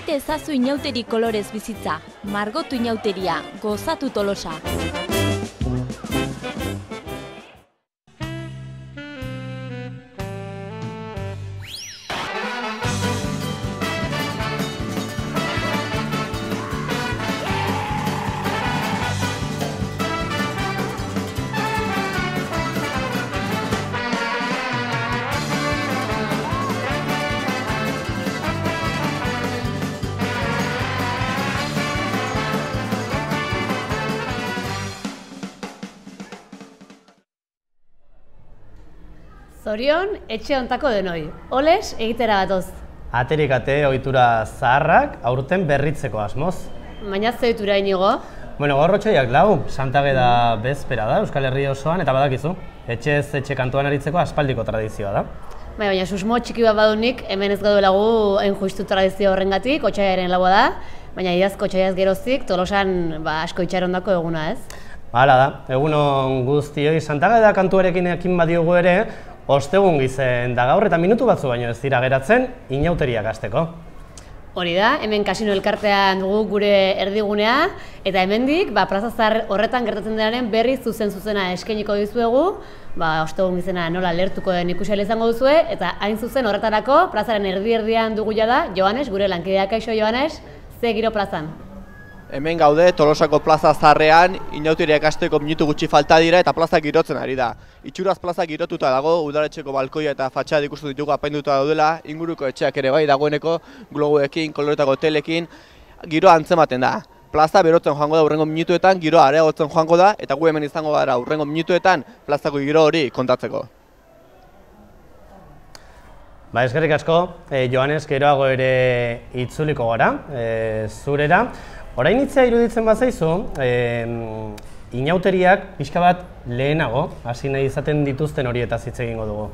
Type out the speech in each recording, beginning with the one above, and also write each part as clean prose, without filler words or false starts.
Maite ezazu inauteri kolorez bizitza, margotu inauteria, gozatu Tolosa. Zorion, etxe hontako denoi. Oles, egitera batoz. Aterik ate ohitura zaharrak aurten berritzeko asmoz. Baina ze ohitura inigo? Bueno, gaur otxoiak lau, Santageda bezpera da Euskal Herria osoan, eta badakizu, etxez etxe kantuan aritzeko aspaldiko tradizioa da. Baina susmo txiki bat badunik, hemen ez gaudelagu hain justu tradizio horrengatik, otxaiaren laua da, baina iazko otxaiaz gerozik, Tolosan asko itxarondako eguna ez? Hala da, egunon guztioi, Santageda kantuarekin ekin badiogu ere, ostegun gizen da gaur eta minutu batzu baino ez dira geratzen inauteriak hasteko. Hori da, hemen kasino elkartean dugu gure erdigunea, eta hemendik plaza zahar horretan gertatzen denaren berri zuzen-zuzena eskainiko dizuegu, ostegun gizena nola lertuko den ikusi izango duzue, eta hain zuzen horretarako plazaren erdi-erdian dugu jada, Joanes, gure lankideak. Kaixo Joanes, ze giro plazan? Hemen gaude Tolosako plaza zaharrean, inauteriak hasteko minutu gutxi falta dira eta plaza girotzen ari da. Itxuraz plaza girotuta dago, udaletxeko balkoia eta fatxada ikustu ditugu apainduta daudela, inguruko etxeak ere bai dagoeneko, globoekin, koloretako telekin, giroa antzematen da. Plaza berotzen joango da hurrengo minutuetan, giroa areagotzen joango da, eta gu hemen izango gara hurrengo minutuetan plazako giro hori kontatzeko. Eskerrik asko, Joanes, geroago ere itzuliko gara, zurera. Orain hitzea iruditzen bazaizu, inauteriak pixka bat lehenago, hasi nahi izaten dituzten horietaz hitz egingo dugu.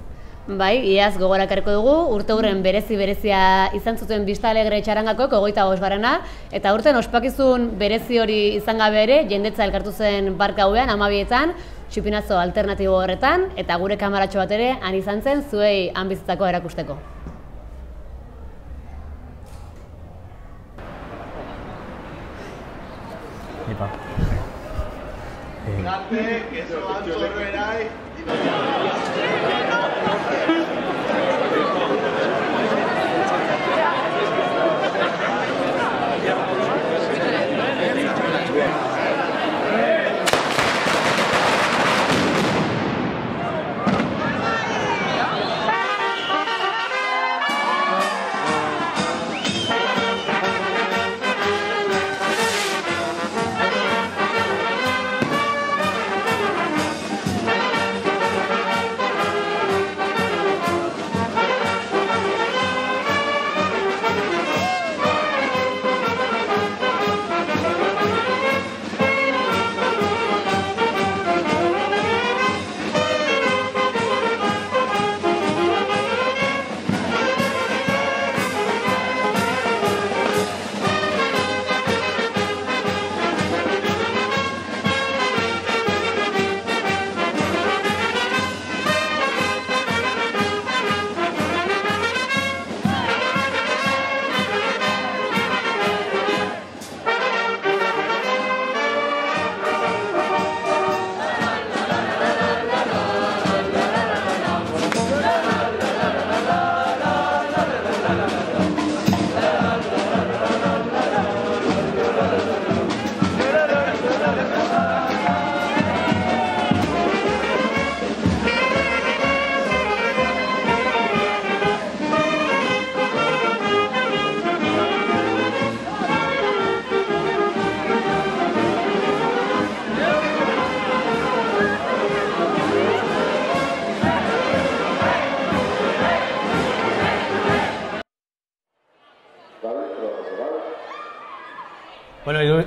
Bai, iaz gogora ekarriko dugu, urte hurren berezia izan zuten Bista Alegre txarangakok 25. Eta urten ospakizun berezi hori izan gabe ere, jendetza elkartu zen bark gauean, 12etan, txupinazo alternatibo horretan, eta gure kamaratxo bat ere han izan zen zuei han bizitzako erakusteko. Grande, que eso alto veráis.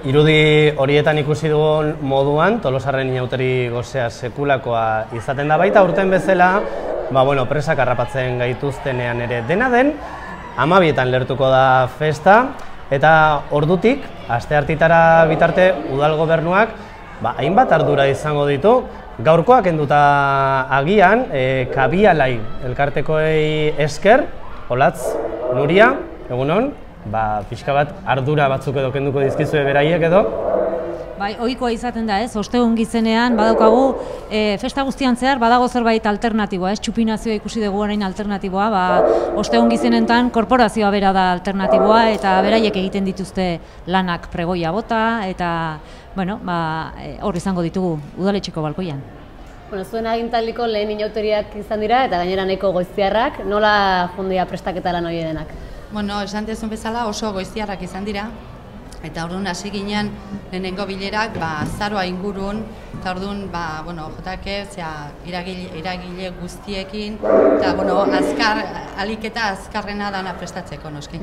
Irudi horietan ikusi dugun moduan, Tolosarren inauteri gozea sekulakoa izaten da baita, urten bezala, presak harrapatzen gaituztenean ere dena den, 12etan lertuko da festa, eta ordutik, asteartitara bitarte, udal gobernuak, hainbat ardura izango ditu, gaurkoak enduta agian, Kabialai elkartekoei esker, Olatz, Nuria, egunon? pixka bat ardura batzuk edo kenduko dizkizue beraiek edo? Bai, ohikoa izaten da, ostegun gizenean badaukagu festa guztian zehar badago zerbait alternatiboa, txupinazioa ikusi dugu orain alternatiboa, ostegun gizenentan korporazioa bera da alternatiboa eta beraiek egiten dituzte lanak pregoia bota eta hor izango ditugu udaletxeko balkoian. Zuen agintaldiko lehen inauteriak izan dira eta gainera nahiko goiztiarrak, nola jondia prestaketa lan hori denak? Esan dezun bezala oso goiztiarrak izan dira. Eta orduan hasi ginen lehenengo bilerak azaroa ingurun, eta orduan JK iragile guztiekin, eta alik eta azkarrena dana prestatzeko noski.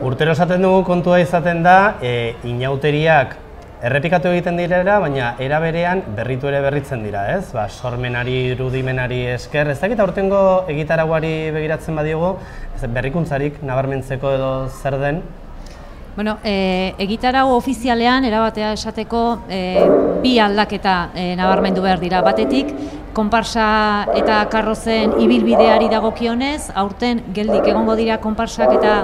Urtero esaten dugu kontua izaten da, inauteriak errepikatu egiten direla, baina era berean berritu ere berritzen dira, ez? Sormenari, irudimenari esker, ez dakit aurtengo egitaraguari begiratzen badiogu, berrikuntzarik nabarmentzeko edo zer den? Egitarau ofizialean erabatea esateko bi aldaketa nabarmendu behar dira. Batetik, konparsa eta karrozen ibilbideari dagokionez, aurten geldik egongo dira konparsak eta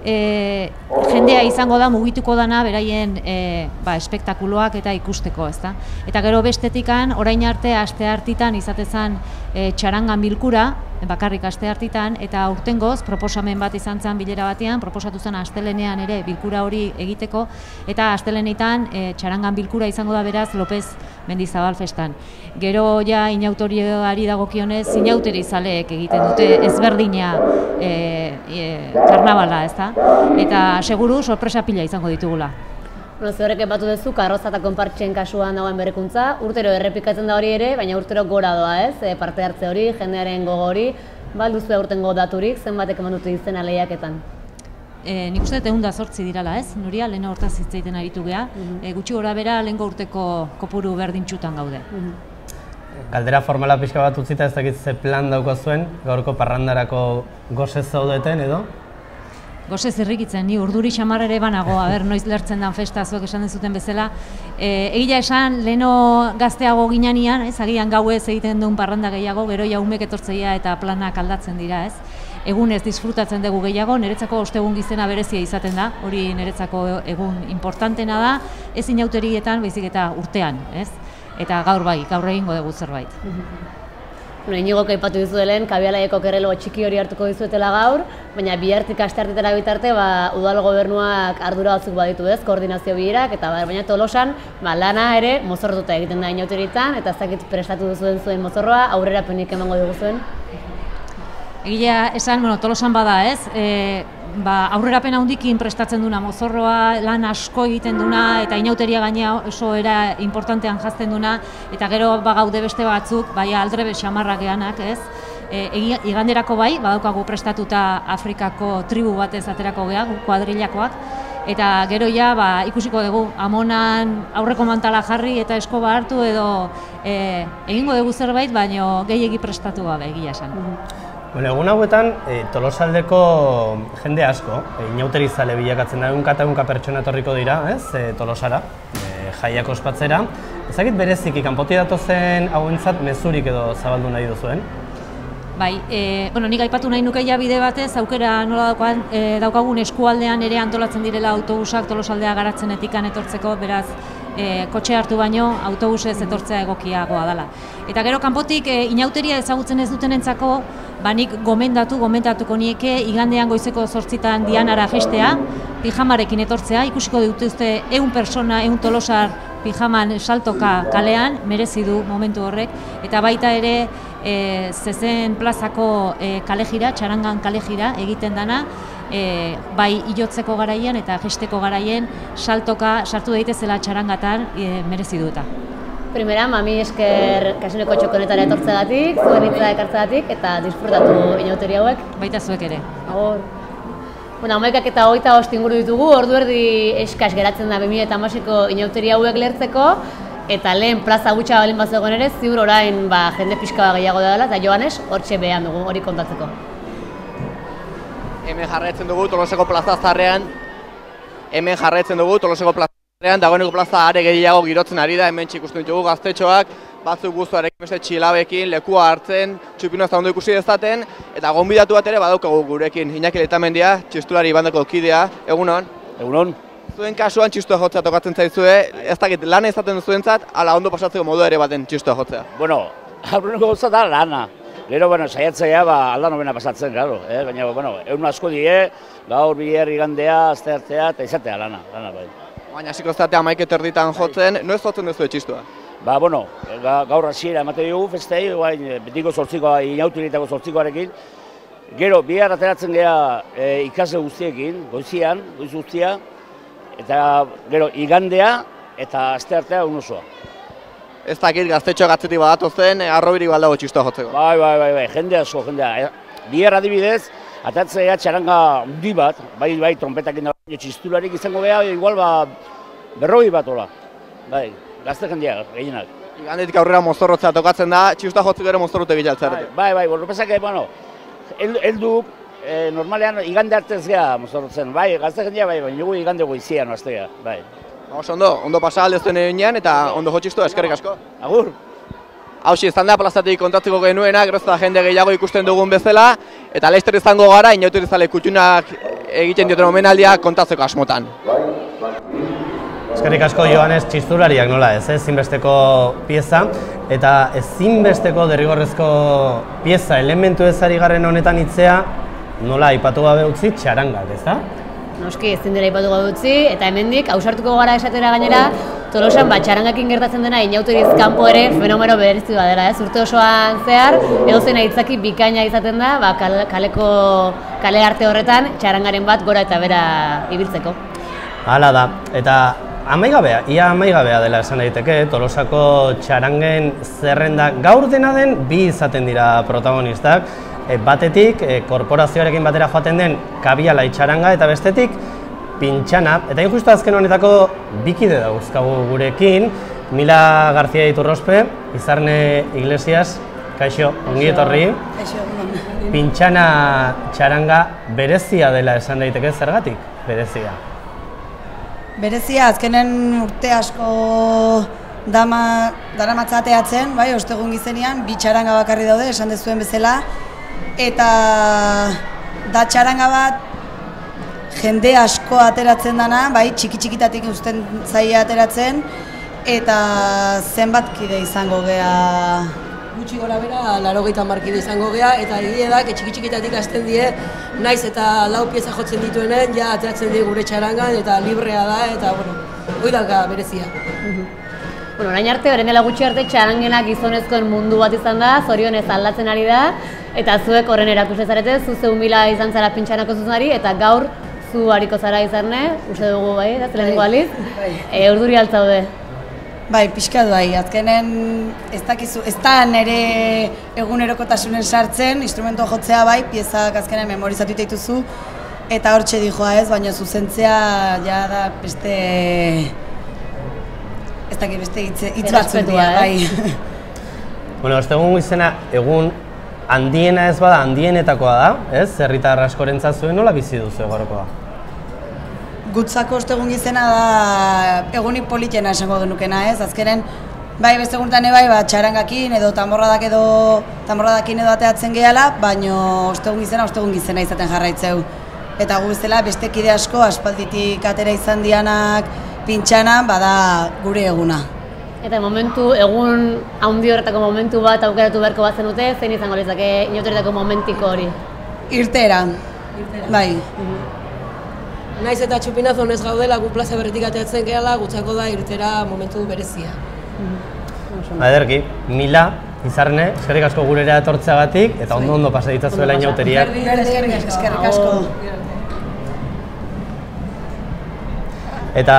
jendea izango da mugituko dana beraien espektakuloak eta ikusteko, ezta? Eta gero bestetikan, orain arte asteartitan izatezan txarangan bilkura, bakarrik asteartitan, eta aurtengoz proposamen bat izan zen bilera batean, proposatu zen astelenean ere bilkura hori egiteko, eta astelenetan txarangan bilkura izango da beraz López Mendizabal festan. Gero ja inautorioari dagokionez, inauteri zaleek egiten dute ezberdina karnabala, ezta? Eta seguru sorpresa pila izango ditugula. Horrek epatu duzu, karroza eta konpartxen kasuan dagoen berrikuntza, urtero errepikatzen da hori ere, baina urtero gora doa, ez? Parte hartze hori, jendearen gogo hori, duzu aurtengo daturik, zenbatek eman dute izena lehiaketan? Nik uste dut 108 dirala, ez? Nuria, lehen hortaz hitzaiten aritu geha, gutxi gora bera lehenko urteko kopuru berdintxutan gaude. Galdera formala pixka bat utzita ez dakit ze plan dauko zuen, gaurko parrandarako gozez zaudeten edo? Gozez errikitzen, ni urduri xamar ere banago, noiz lertzen dan festa, zuek esan dezuten bezala. Egia esan, leheno gazteago ginean, agian gauez egiten duen parranda gehiago, gero jaumek etortzeia eta planak aldatzen dira, ez? Egunez disfrutatzen dugu gehiago, niretzako ostegun gizena berezia izaten da, hori niretzako egun importantena da, ez inauterietan, baizik eta urtean, ez? Eta gaur gaur egingo dugu zerbait. Inigok aipatu dizuelen, Kabialaieko kerrelo txiki hori hartuko dizuetela gaur, baina bihartik asteartetara bitarte udal gobernuak ardura batzuk baditu, ez, koordinazio bilerak, eta baina Tolosan lana ere mozorrotuta egiten da inauterietan, eta ez dakit prestatu duzuen zuen mozorroa, aurrerapenik emango dugu zuen. Egia esan, Tolosan bada, ez, aurrerapen handikin prestatzen duna mozorroa, lan asko egiten duna eta inauteria gainea oso era importantean jazten duna, eta gero gaude beste batzuk, aldrebe xamarrak geanak, ez? Iganderako badaukagu prestatuta Afrikako tribu batez aterako geha, kuadrilakoak, eta gero ikusiko dugu amonan aurreko mantala jarri eta eskoba hartu edo egingo dugu zerbait, baino gehiegi prestatu gabe, egia esan. Egun hauetan, Tolosaldeko jende asko, inauterizale bilakatzen da, ehunka pertsona etorriko dira, Tolosara, jaiak ospatzera. Ezakit bereziki, kanpotik datozen hauentzat mezurik edo zabaldu nahi duzuen? Bai, nik aipatu nahi nuke bide batez, aukera nola daukagun eskualdean ere antolatzen direla autobusak Tolosaldea garatzenetikan etortzeko, beraz, kotxe hartu baino autobusez etortzea egokiagoa dela. Eta gero kanpotik inauteria ezagutzen ez dutenentzako, nik gomendatuko nieke igandean goizeko 8 Dianara festea, pijamarekin etortzea, ikusiko dituzte 100 pertsona, 100 tolosar pijaman saltoka kalean, merezi du momentu horrek, eta baita ere Zezen plazako kalejira, txarangan kalejira egiten dana, bai ilotzeko garaien eta gesteko garaien saltoka sartu daitezela txarangatan merezi du eta. Primera, mami esker kasineko txokonetara etortzegatik, zuen hitza ekartzegatik eta disfrutatu inauteri hauek. Baita zuek ere. Agur. 11 eta 25 inguru ditugu, ordu erdi eskas geratzen da 2016ko inauteri hauek lertzeko, eta lehen plaza gutxa balin bazegoen ere, ziur orain jende pixka gehiago dela, eta Joanes hortxe behan dugu hori kontatzeko. Hemen jarraitzen dugu Tolosako plaza zarrean, dagoeneko plaza are gehiago girotzen ari da, hemen ikusten ditugu gaztetxoak, batzuk guztuarekin beste txilabekin, lekua hartzen, txupinazta ondo ikusi dezaten, eta gonbidatu bat ere badaukagu gurekin. Iñaki Letamendia, txistulari bandako kidea, egunon? Egunon. Zuen kasuan txistua jotzea tokatzen zaizue, ez dakit lana izaten zuentzat, ala ondo pasatzeko modu ere baten txistua jotzea. Bueno, aurreneko gauza da lana. Gero, saiatzea alda nobena pasatzen, claro. Baina, egun asko die, gaur biher igandea, asteartea, eta izatea lana bai. Baina hasiko zatea 11:00 jotzen, noiz jotzen duzu txistua? Gaur hasiera emate dugu festei, betiko zortzikoa, inautiritako zortzikoarekin. Gero, bihar ateratzen geha ikasle guztiekin, goizian, goiz guztia, eta gero igandea eta asteartea egun osoa. Ez dakit gaztetxoak atzetik badatu zen, arrobirik baldago txistua jotzeko. Bai, jende asko, jendea. Bihar adibidez, atatzea txaranga hundi bat, bai, trompetakin da, txistularik izango geha, igual 40 bat ola. Bai, gazte jendea, gehienak. Igandetik aurrera mozorrotzea tokatzen da, txistua jotzeko ere mozorrote gilaltzarete. Bai, lopezak, helduk, normalean igande artez geha mozorrotzen, bai, gazte jendea, bai, baina igande goizian oaztea, bai. Ondo pasa aldezuen eginean eta ondo jotxistua, eskerrik asko. Agur! Hauzi, izan da plazatik kontatzeko genuena, geroz eta jende gehiago ikusten dugun bezala, eta laizter izango gara, inauterizale kutxunak egiten dioten omenaldia kontatzeko asmotan. Eskerrik asko Joanes, txistulariak nola ez, ezinbesteko pieza, eta ezinbesteko derrigorrezko pieza elementu ezari garren honetan hitzea, nola aipatu gabe utzi txarangak, ez da? Noski, ezin dela aipatu gabe utzi, eta hemendik ausartuko gara esatera gainera, Tolosan txarangakin gertatzen dena inauteriz kanpo ere fenomeno berezi bat dela, urte osoan zehar, edozein aitzaki bikaina izaten da, kaleko kale arte horretan txarangaren bat gora eta bera ibiltzeko. Hala da, eta ia amaigabea dela esan daiteke, Tolosako txarangen zerrenda gaur dena den bi izaten dira protagonistak. Batetik, korporazioarekin batera joaten den kabialai txaranga eta bestetik pintxana. Eta injustu azken honetako bikide dauzkagu gurekin, Mila García Iturrospe, Izarne Iglesias, kaixo, ongi etorri. Pintxana txaranga berezia dela esan daiteke, zergatik berezia? Berezia, azkenen urte asko daramatzateatzen, bai, ostegun gizenean, bi txaranga bakarri daude, esan dezuen bezala, eta da txaranga bat jende asko ateratzen dana, bai, txiki-txikitatik uzten zaia ateratzen, eta zenbat kide izango gea? Gutxi gora bera, 80 kide izango gea, eta egia da, txiki-txikitatik hasten die, naiz eta 4 pieza jotzen dituenen, ja ateratzen die gure txarangan, eta librea da, eta, hori dauka berezia. Orain arte, orain dela gutxi arte, txarangena gizonezkoen mundu bat izan da, zorionez aldatzen ari da, eta zuek horren erakusle zarete, zu zeu Mila izan zara pintxanako zuzunari, eta gaur zu hariko zara Izarne, uste dugu bai, da zelengo aliz, urduri altzaude. Bai, pixka du bai, azkenen ez dakizu, ez da nire egunerokotasunen sartzen, instrumentua jotzea bai, piezak azkenen memorizatu dituzu, eta hortxe dijoa ez, baina zuzentzea ja da beste... ez dakit beste hitz batzutia, bai. Ostegun izena egun handiena ez bada, handienetakoa da, ez? Herritar askorentzat zuen nola bizi duzu gaurkoa? Gutzako ostegun izena da egunik politena esango genukena, ez? Azkenen, bai beste egunetan bai, txarangakin edo tamborradakin edo ateatzen gehala, baina ostegun gizena izaten jarraitzeu. Eta gu bezala beste kide asko aspalditik atera izan dianak pintxanan, bada gure eguna. Eta egun haundi horretako momentu bat aukeratu beharko bat zenute, zein izango lezake inauterietako momentiko hori? Irteera, bai. Naiz eta txupinazon ez gaudela, gu plaza berretik ateatzen gehala, gutzako da irtera momentu berezia. Ederki, Mila, Izarne, eskerrik asko gurera etortzeagatik, eta ondo pasa ditzazuela inauteriak. Eskerrik asko. Eta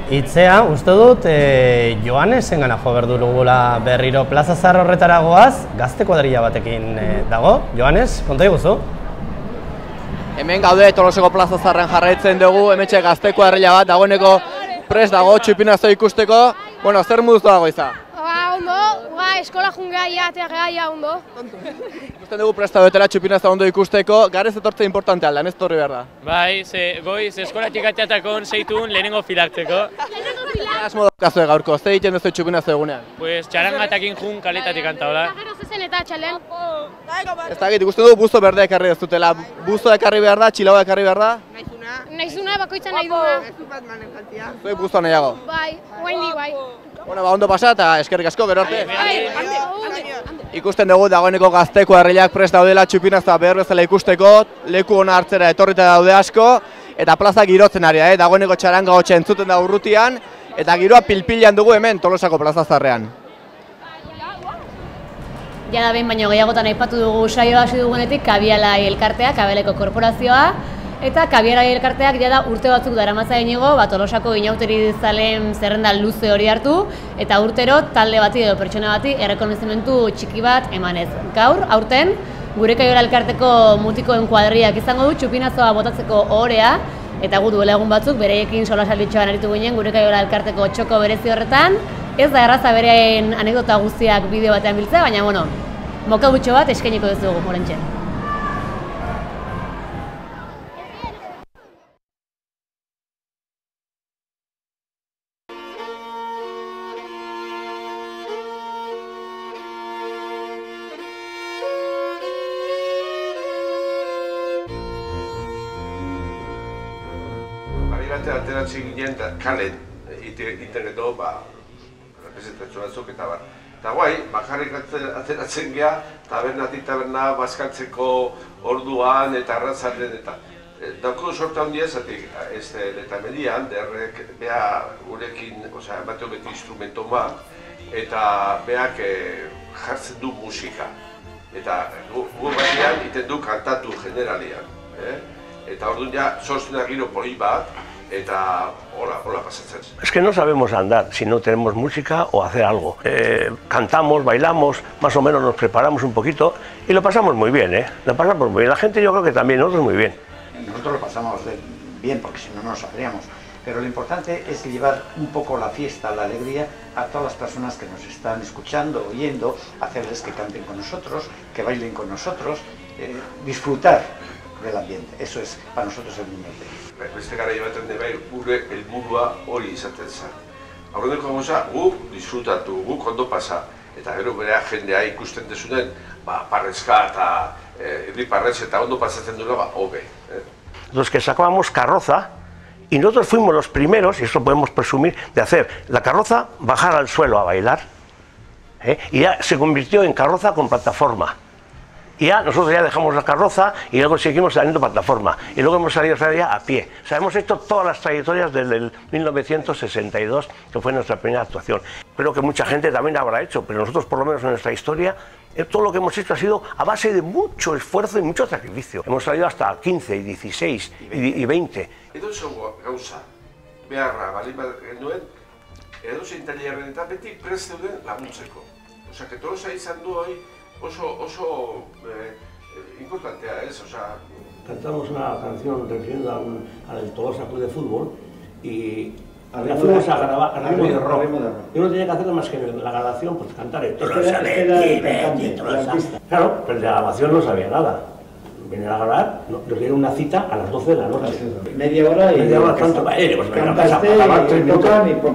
hitzea, uste dut, Joanesen gana jo berdurugula berriro Plaza Zahar horretara goaz, gazte kuadrilla batekin dago. Joanes, konta iguzu? Hemen gaude Tolosako Plaza Zaharren jarraitzen dugu, hemetxe gazte kuadrilla bat, dagoeneko prest dago txupinazo ikusteko. Bueno, zer moduz dago iza? Ondo, eskola jungea, ateagea, ondo. Ikusten dugu presta betera txupinazo ondo ikusteko, garez etortze importante alda, ez torri behar da? Bai, goiz eskolatik ateatakon zeitun lehenengo filartzeko. Asmo daukazue gaurko, ze egiten duzu txupinazo egunean? Pues txarangatakin jun kaletatik kanta, hola? Gero zezen eta txalen. Ez dakit, ikusten du buzo berdea ekarri ez dutela. Buzo ekarri behar da, txilaua ekarri behar da? Naizuna, bakoitza nahi duna. Zue buzo nahiago? Bai, guaindik bai. Bueno, ba, ondo pasa eta eskerrik asko, gero arte. Ikusten dugu dagoeneko Gazteko herriak prest daudela txupinazoa behar bezala ikusteko, leku ona hartzera etorrita daude asko, eta plaza girotzen ari da, dagoeneko txaranga hotxe entzuten da urrutian, eta giroa pilpilan dugu hemen Tolosako plaza zarrean. Jada behin baino gehiagotan aipatu dugu saioa hasi dugunetik Kabialai elkartea, Kabialeko korporazioa, eta Kabialai elkarteak jada urte batzuk daramatza inigo, Tolosako inauteri zaleen zerrenda luze hori hartu, eta urtero talde bati edo pertsona bati errekonozimentu txiki bat emanez. Gaur, aurten, gure Kabiala elkarteko mutikoen kuadriak izango du txupinazoa botatzeko ohorea, eta gu duela egun batzuk bereiekin solasalditxoan aritu ginen gure Kabiala elkarteko txoko berezi horretan. Ez da erraza bereen anekdota guztiak bideo batean biltzea, baina bueno, mokagutxo bat eskainiko duzugu, morentxe. Ateratzen ginen kalen interneto, representatzu batzuk eta bar. Eta guai, bakarrik ateratzen geha, taberna bazkaltzeko orduan eta arratzaren eta dauko sorta handia ezatik, eta median, derrek beha gurekin, emateo beti instrumento bat, eta beak jartzen du musika. Eta gu batean iten du kantatu generalian. Eta orduan ja, sostena giro poli bat, eta hola pasatzen. Es que no sabemos andar si no tenemos música o hacer algo. Cantamos, bailamos, más o menos nos preparamos un poquito y lo pasamos muy bien, Lo pasamos muy bien. La gente yo creo que también, nosotros muy bien. Nosotros lo pasamos bien porque si no, no lo sabríamos. Pero lo importante es llevar un poco la fiesta, la alegría a todas las personas que nos están escuchando, oyendo, hacerles que canten con nosotros, que bailen con nosotros, disfrutar del ambiente. Eso es para nosotros el mundo. Beste gara baten bai gure helburua hori izaten zen. Aurreneko gauza, gu disfrutatu, gu ondo pasa. Eta gero berea jendea ikusten desunen, parrezka eta herri parrez eta ondo pasatzen duela, hobe. Los que sacábamos carroza, y nosotros fuimos los primeros, y eso podemos presumir, de hacer la carroza bajar al suelo a bailar, y ya se convirtió en carroza con plataforma. Y ya nosotros ya dejamos la carroza y luego seguimos saliendo plataforma. Y luego hemos salido ya a pie. O sea, hemos hecho todas las trayectorias desde el 1962, que fue nuestra primera actuación. Creo que mucha gente también habrá hecho, pero nosotros, por lo menos en nuestra historia, todo lo que hemos hecho ha sido a base de mucho esfuerzo y mucho sacrificio. Hemos salido hasta 15, y 16 y 20. Edo zongo gauza, beharra, bali genuen, edo zein tailerren eta beti prest zeuden laguntzeko. Osea, que Tolosa izan du hori oso importantea, Cantamos una canción refiriendo al Tolosa Club de Fútbol y la fuimos a grabar a ritmo de rock. Yo no tenía que hacer más que la grabación, pues cantar el Tolosa de Tolosa. Claro, pero de la grabación no sabía nada. Venir a grabar, nos dieron una cita a las 12 de la noche. Media hora y... Media hora, tanto para él, pues venga, pasa, grabar 3 minutos.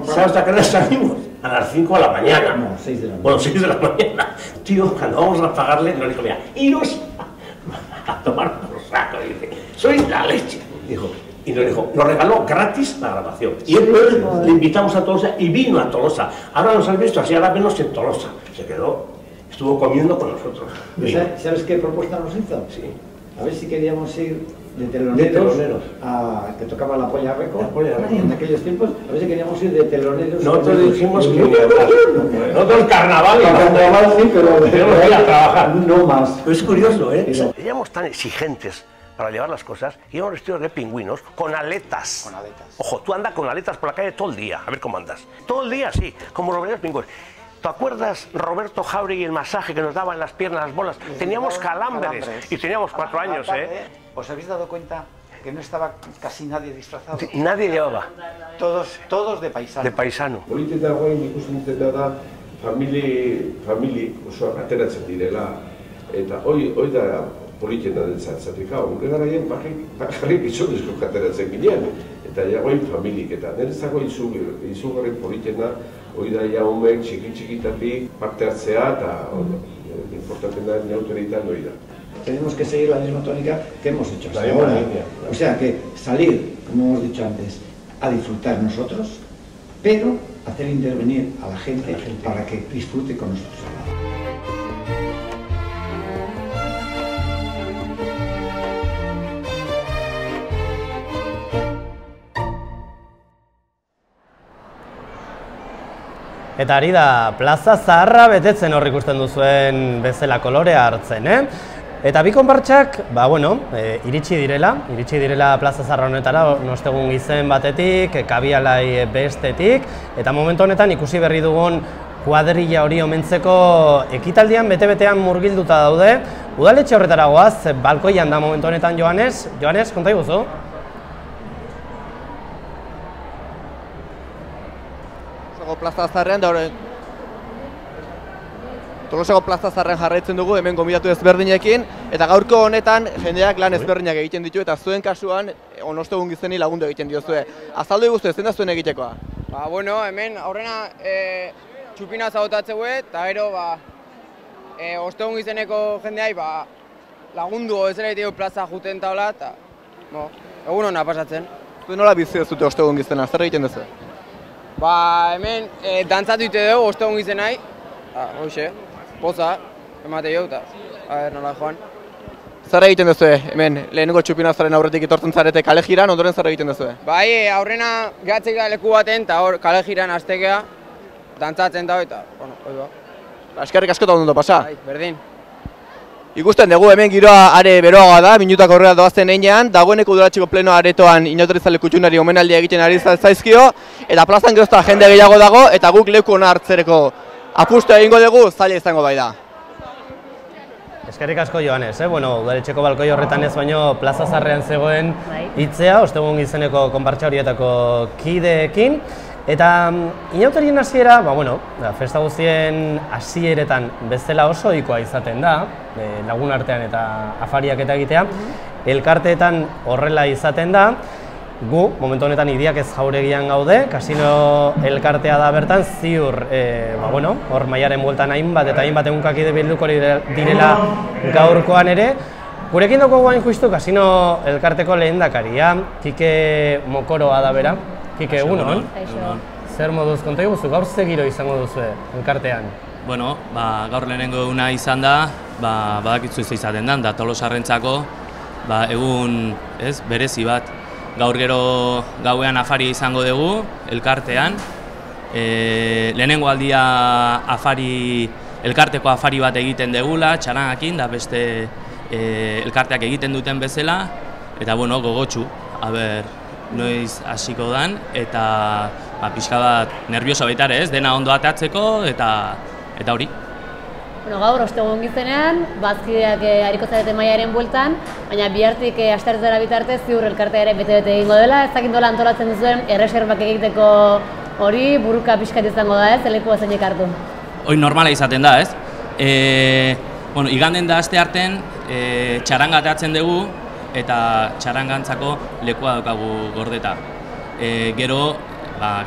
¿Sabes hasta qué hora salimos? A las 5 de la mañana. No, 6 de la mañana. Bueno, 6 de la mañana. Tío, cuando vamos a pagarle, nos dijo, mira, iros a tomar por saco. Y dice, sois la leche. Dijo, y nos dijo, nos regaló gratis la grabación. Y entonces le invitamos a Tolosa y vino a Tolosa. Ahora nos has visto así, ahora menos en Tolosa. Se quedó, estuvo comiendo con nosotros. ¿Sabes qué propuesta nos hizo? Sí. A ver si queríamos ir de teloneros a que tocaba la Polla Record en aquellos tiempos, a ver si queríamos ir de teloneros. Nosotros dijimos que nosotros carnaval sí, pero tenemos que ir a trabajar. No más. Es curioso, Éramos tan exigentes para llevar las cosas, íbamos vestidos de pingüinos con aletas. Con aletas. Ojo, tú andas con aletas por la calle todo el día, a ver cómo andas. Todo el día, sí, como los verdaderos pingüinos. ¿Te acuerdas, Roberto Jauregui, y el masaje que nos daba en las piernas, las bolas? Teníamos calambres y teníamos 4 años, ¿Os habéis dado cuenta que no estaba casi nadie disfrazado? Sí, nadie llevaba. Todos de paisano. De paisano. Hori eta guain ikusten da famili osoak ateratzen direla. Eta hori da politena den zatzatik hau. Gure garaien bakarrik gizonezko ateratzen ginen, eta jagoin familik, eta niretzako izugarri politena, hori da ja homek txiki-txikitatik parte hartzea, eta importantena inauteritan hori da. Tenemos que seguir la misma tónica que hemos hecho hasta ahora. O sea que salir, como hemos dicho antes, a disfrutar nosotros, pero hacer intervenir a la gente para que disfrute con nosotros. Eta ari da, plaza zaharra betetzen hor ikusten duzuen bezala kolorea hartzen, Eta bi konpartsak, iritsi direla plaza zaharra honetara, nostegun gizen batetik, kabialai bestetik, eta momentu honetan ikusi berri dugun kuadrilla hori omentzeko ekitaldian bete-betean murgilduta daude. Udaletxe horretara goaz, balkoian da momentu honetan Joanes. Joanes, konta iguzu? Plaza Zaharrean da horren Tolosako Plaza Zaharrean jarraitzen dugu hemen gonbidatu ezberdinekin, eta gaurko honetan jendeak lan ezberdinak egiten ditu eta zuen kasuan onostegun gizeni lagundu egiten diozue. Azaldu iguzu ezin da zuen egitekoa? Hemen aurrena txupina zagotatzeu eta gero ostegun gizeneko jendeai lagundu ezera egiteko plaza juten taula eta egun hona pasatzen. Zuen nola bizi ez dute ostegun gizena, zer egiten duzu? Hemen dantzatu ite dugu ostegun gizenai, hoxe, poza, emate jo eta nola joan. Zer egiten duzu hemen lehenengo txupinazaren aurretik etortzen zarete kale jiran, ondoren zer egiten duzu? Aurrena gehatzek da leku baten eta hor kale jiran aztekea dantzatzen dago eta, hori ba. Eskerrik asko eta ondo pasa? Berdin. Ikusten dugu hemen giroa are beroagoa da, minutak horrela doazten einean, dagoeneko udaletxeko pleno aretoan inauterizale kutxunari omenaldia egiten ari zaizkio, eta plazan gerozta jende gehiago dago, eta guk leku hona hartzereko apustu egingo dugu, zaila izango bai da. Eskerrik asko Joanes, udaletxeko balkoi horretan ez baino plaza zaharrean zegoen hitzea, ostegun gizeneko konpartsa horietako kideekin. Eta inauterien hasiera, festa guztien hasieretan bezala oso ohikoa izaten da, lagun artean eta afariak eta egitea, elkarteetan horrela izaten da, gu, momentu honetan Idiak ez jauregian gaude, kasino elkartea da bertan, ziur, hor maiaren bueltan hainbat eta hainbat egunkakide bilduko direla gaurkoan ere. Gurekin dugu guain justu kasino elkarteko lehendakaria, Kike Mokoroa da bera. Kike, egunon? Zer moduz konta iguzu, gaur ze giro izango duzu elkartean? Gaur lehenengo eguna izan da, badakitzu izaten da Tolosarrentzako egun berezi bat. Gaur gero gauean afari izango dugu, elkartean. Lehenengo aldia elkarteko afari bat egiten degula, txarangakin, da beste elkarteak egiten duten bezala, eta gogotsu, noiz hasiko dan, eta pixka bat nervioso baita ere, dena ondo atatzeko, eta hori. Gaur, ostegun gizenean, bazkideak hariko zarete maiaren bueltan, baina bihartik asteartera bitartez ziur elkartea ere bete-bete egingo dela, ez dakit dola antolatzen duzuen erreserbak egiteko hori buruka pixkat izango da, lekua zeinek hartu. Hoi normala izaten da, iganden da astearten txaranga atatzen dugu, eta txarangantzako lekua daukagu gordeta. Gero,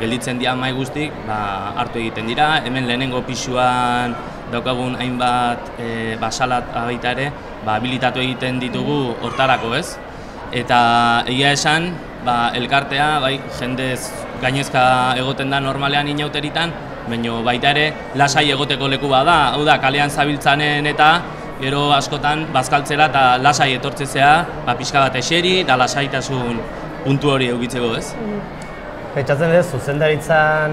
gelditzen dira mai guztik, hartu egiten dira, hemen lehenengo pisuan daukagun hainbat salat baita ere, habilitatu egiten ditugu hortarako, Eta egia esan, elkartea, jendez gainezka egoten da normalean inauteritan, baina baita ere lasai egoteko leku bada, hau da, kalean zabiltzanen eta gero askotan bazkaltzera eta lasai etortzea, pixka bat eseri eta lasaitasun puntu hori eukitzeko, Pentsatzen dut, zuzendaritzan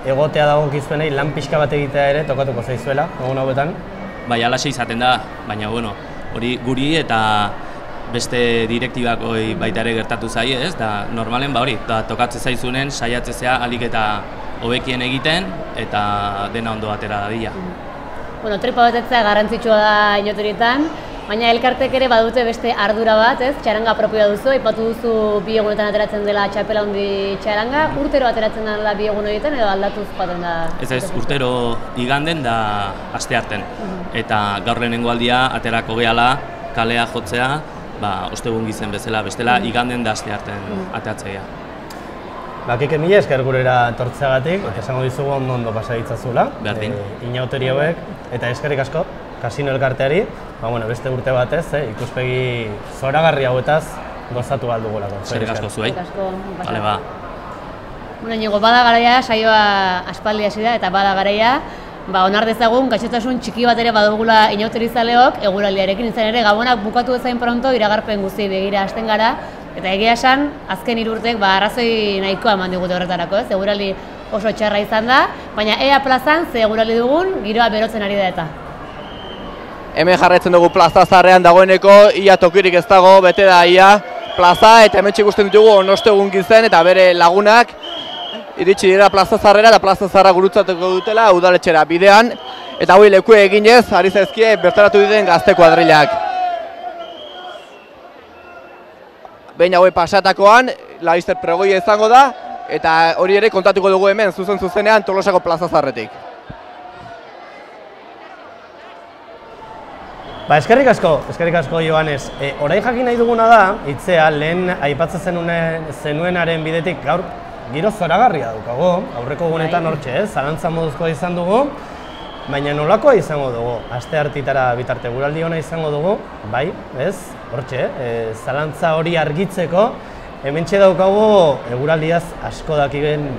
egotea dagokizuenei lan pixka bat egitea ere tokatuko zaizuela, egun hauetan? Bai, alaxe izaten da, baina hori guri eta beste direktibakoi baita ere gertatu zaie, da normalen hori, tokatze zaizunen saiatzea alik eta hobekien egiten eta dena ondo atera dadila. Tripa betetzea garrantzitsua da inauterietan, baina elkartek ere badute beste ardura bat, txaranga propioa duzu, aipatu duzu bi egunetan ateratzen dela txapela handi txaranga, urtero ateratzen dela bi egun horietan edo aldatuz joaten da? Ez, urtero iganden da astearten, eta gaur lehenengo aldia aterako gehala kalea jotzea, ostegun gizen bezala, bestela iganden da aste artean ateatzea. Kike, mila esker gurera etortzeagatik, eta esango dizugu ondo pasa ditzazula. Berdin. Inauteri hauek, eta eskerrik asko, Kasino elkarteari, beste urte batez, ikuspegi zoragarri hauetaz gozatu aldugulako. Eskerrik asko zuei. Bale, ba. Bueno, bada garaia, saioa aspaldi hasi da, eta bada garaia, onar dezagun, gaixotasun txiki bat ere badugula inauteri zaleok, eguraldiarekin izan ere, Gabonak bukatu bezain pronto, iragarpen guzti begira hasten gara, eta egia esan, azken 3 urtek arrazoi nahikoa eman digute horretarako, ez? Eguraldi oso txarra izan da, baina ea plazan, ze eguraldi dugun, giroa berotzen ari da eta. Hemen jarraitzen dugu plaza zarrean dagoeneko, ia tokirik ez dago, bete da ia plaza, eta hemen ikusten ditugu onostegun gizen eta bere lagunak iritsi dira plaza zarrera, eta plaza zarra gurutzatuko dutela udaletxera bidean, eta hori leku eginez, ari zaizkie bertaratu diren gazte kuadrilak. Behin hauek pasatakoan, laizter pregoia izango da, eta hori ere kontatuko dugu hemen zuzenean Tolosako plaza zarretik. Eskerrik asko Joanes. Orain jakin nahi duguna da, hitzea lehen aipatzen zenuenaren bidetik gaur giro zoragarria daukago, aurreko egunetan hortxe, zalantza moduzkoa izan dugu, baina nolakoa izango dugu, aste hartitara bitarte eguraldi ona izango dugu, bai, ez, hortxe, zalantza hori argitzeko, hementxe daukagu eguraldiaz asko dakigen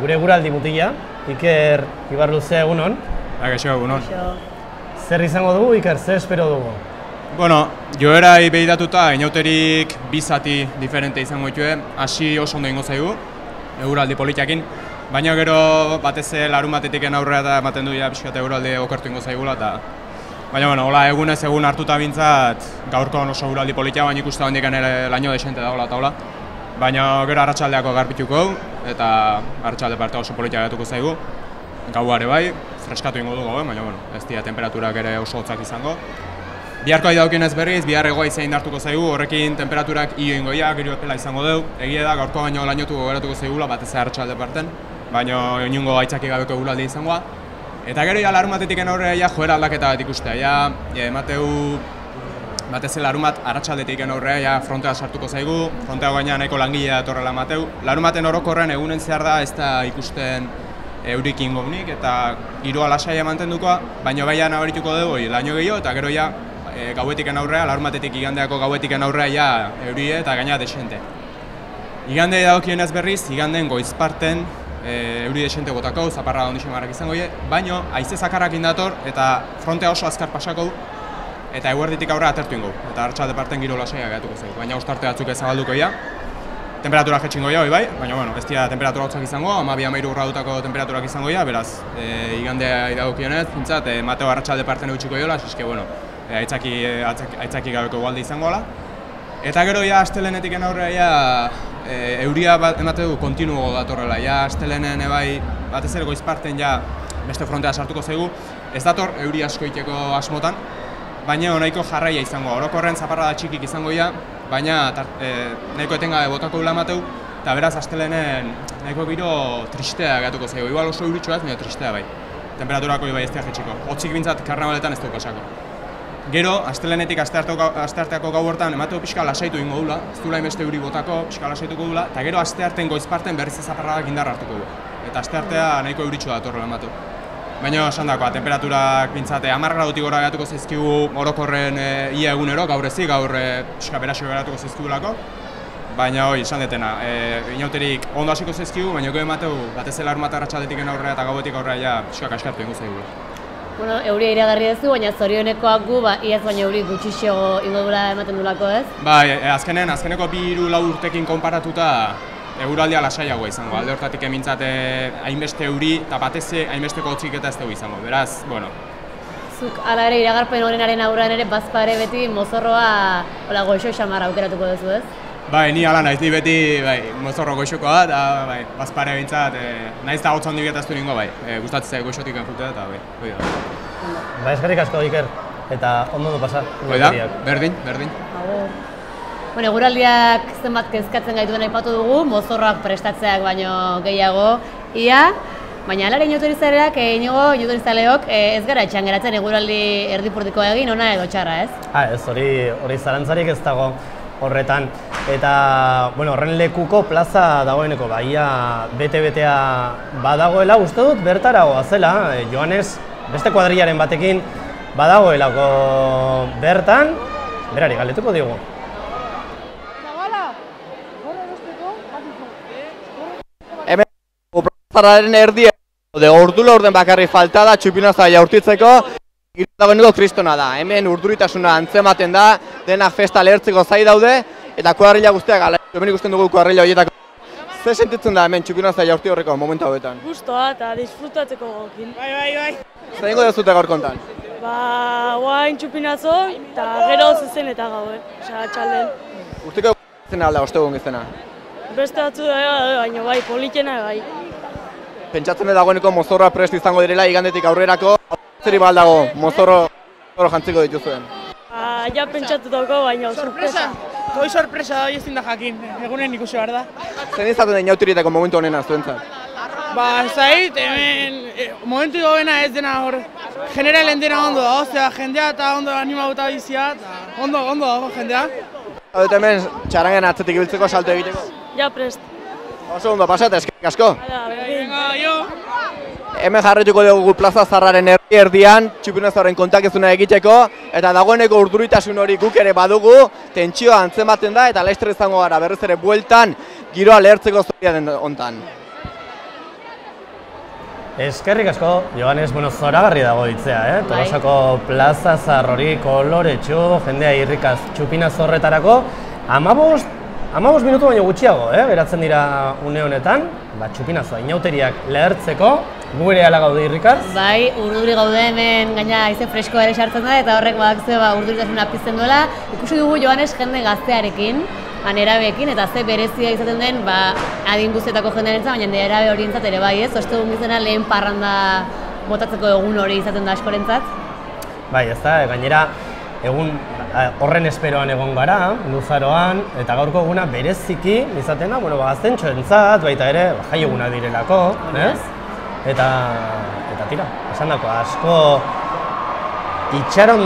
gure eguraldi mutila, Iker Ibarluzea egunon. Gaixo egunon. Zer izango dugu, Iker, zer espero dugu? Bueno, joerai behiratuta inauterik 2 zati diferente izango ditue, hasi oso ondo ingo zaigu, eguraldi politiakin, baina gero batez larun batetik aurrera eta ematen du pixkat eguraldi okertu ingo zaigula, baina bueno, hola egunez egun hartuta bintzat gaurkoan oso eguraldi politia, baina ikusten handik ere laino desente dagoela eta hola, baina gero arratsaldeako garbituko eta arratsalde parte oso politia gatuko zaigu, gauare bai, freskatu ingo dugu, baina bueno, ez dira temperaturak ere oso hotzak izango. Biharko daukenez berriz, bihar egoa izan hartuko zaigu, horrekin temperaturak io ingoia, gero epela izango dugu. Egia da, gaurko baino lainotuko geratuko zaigula, batez arratsalde parten, baina inungo aitzaki gabeko eguraldi izangoa. Eta gero larun batetik aurrera joera aldaketa bat ikustea, emateu batez larun bat arratsaldetik aurrera frontea sartuko zaigu, frontea gaina nahiko langilea datorrela emateu. Larun baten orokorren egunen zehar da ez da ikusten eurik ingonik eta giroa lasaia mantendukoa, baina bai nabarituko dugu laino gehiago eta gero gauetik aurrera, larun batetik igandeako gauetik aurrera eurie eta gaina desente. Igande dagokienez berriz, iganden goizparten euri desente botako, zaparra ondixo marrak izango baina haize zakarrak indator eta frontea oso azkar pasako eta eguerditik aurrera atertu ingo, eta arratsalde parten giro lasaia gehatuko zaigu, baina ostarte batzuk ezabalduko temperatura jetxingo bai, baina bueno, ez dira temperatura hotzak izango, 12-13 gradutako temperaturak izango beraz, igandea idagokionez, pintzat, Mateo arratsalde parten eutxiko jola, eske, bueno, aitzaki gabeko egualde izango ala. Eta gero, astelenetik aurrera, euria emate du kontinuo datorrela, astelenen bai, batez ere goizparten beste frontea sartuko zaigu, ez dator euri asko iteko asmotan, baina nahiko jarraia izango, orokorren zaparra da txikik izango baina nahiko etengabe botako gula emateu, eta beraz astelenen nahiko giro tristea gatuko zaigu, igual oso euritxoa ez, baina tristea bai. Temperaturako bai ez jetxiko, hotzik bintzat karnabaletan ez du pasako. Gero, astelenetik astearteako gau hortan emateu pixka lasaitu ingo dula, ez dula inbeste euri botako, pixka lasaituko dula, eta gero astearten goizparten berriz zaparradak indarra hartuko du. Eta asteartea nahiko euritxoa datorrela emateu. Baina esan dakoa, temperaturak bintzate 10 gradutik gora geratuko zaizkigu orokorren ia egunero, gaur ezi, gaur pixka berasio geratuko zaizkigulako. Baina hori, esan detena, inauterik ondo hasiko zaizkigu, baina gero emateu, batez larun bat arratsaldetik aurrera eta gauetik aurrera pixka kaskartu ingo zaigula. Bueno, euria iragarri duzu, baina zorionekoak gu, iaz baina euri gutxixo ingo dula ematen dulako, ez? Bai, azkeneko 2-4 urtekin konparatuta eguraldia lasaiagoa izango, alde hortatik emintzat hainbeste euri eta batez hainbesteko hotzik eta ez dugu izango, beraz, bueno. Zuk ala ere iragarpen horrenaren aurrean ere bazpare beti mozorroa goixo xamarra aukeratuko duzu, ez? Bai, ni ala naiz, ni beti mozorro goixokoa eta bazpare bintzat, naiz da hotza hondik eta ez du ningo, gustatzen goixotik enjutea eta hoi da. Eskerrik asko, Iker, eta ondo pasar. Hoi da, berdin. Bueno, eguraldiak zenbat kezkatzen gaituen aipatu dugu, mozorroak prestatzeak baino gehiago. Ia, Baina alare inauterizareak, inauterizaleok, ez gara etxean geratzen eguraldi erdipurdikoa egin, ona edo txarra, ez? Ez, hori zarantzarik ez dago horretan. Eta, horren lekuko plaza dagoeneko, ia bete-betea badagoela, uste dut bertara goazela, Joanes, beste kuadrillaren batekin badagoelako bertan, berari galdetuko diogu. Hemen plazaren erdia, ordu laurden bakarri falta da txupinazoa jaurtitzeko, dagoeneko kristona da. Hemen urduritasuna antzematen da, denak festa lehertzeko zai daude, eta kuadrilla guztiak ala. Hemen ikusten dugu kuadrilla horietako. Ze sentitzen da hemen txupinazoa jaurti horreko momentu hauetan? Gustoa eta disfrutatzeko gokin. Bai. Zer egingo dezute gaur kontan? Guain txupinazo eta gero zezen eta gau, txalden. Guztiko zena alda, ostegun gizena? Beste batzu da, baina bai, politena bai. Pentsatzen dagoeneko mozorroa prest izango direla igandetik aurrerako, zeri baldago mozorro jantziko dituzuen? Ja pentsatu dauko, baina sorpresa. Goi sorpresa da, ezin da jakin, egunen ikusi behar da. Zer izaten da inautirietako momentu honena zuentzat? Zait, hemen momentu gobena ez dena hor, generalen dena ondo da, ozea, jendea eta ondo animauta bizia, ondo dago jendea. Hau dut hemen txarangen atzetik ibiltzeko salto egiteko? Ja, prest. Oso ondo pasat, eskerrik asko. Venga, jo. Hemen jarretuko dugu plaza zarraren erdian, txupinazoaren kontakezuna egiteko, eta dagoeneko urduritasun hori guk ere badugu, tentsioa antzematen da, eta laizter izango gara berriz ere bueltan, giroa lehertzeko zoria den hontan. Eskerrik asko, Joanes, zoragarri dago hitzea, Tolosako plaza zahar hori koloretsu, jendea irrikaz txupinazo horretarako, 15 minutu baino gutxiago, geratzen dira une honetan, txupinazoa inauteriak lehertzeko, gu ere ala gaude irrikaz? Bai, urduri gaude hemen gaina haize freskoa ere sartzen da, eta horrek urduritasuna pizten duela. Ikusi dugu Joanes jende gaztearekin, nerabeekin, eta ze berezia izaten den adin guztietako jendearentzat, baina nerabe horientzat ere bai, ez? Ostegun gizena lehen parranda botatzeko egun hori izaten da askorentzat. Bai, ez da, gainera egun horren esperoan egon gara, luzaroan, eta gaurko eguna bereziki izaten da, gaztentxoentzat, baita ere, jai eguna direlako, ez? Eta tira, esan dako, asko itxaroten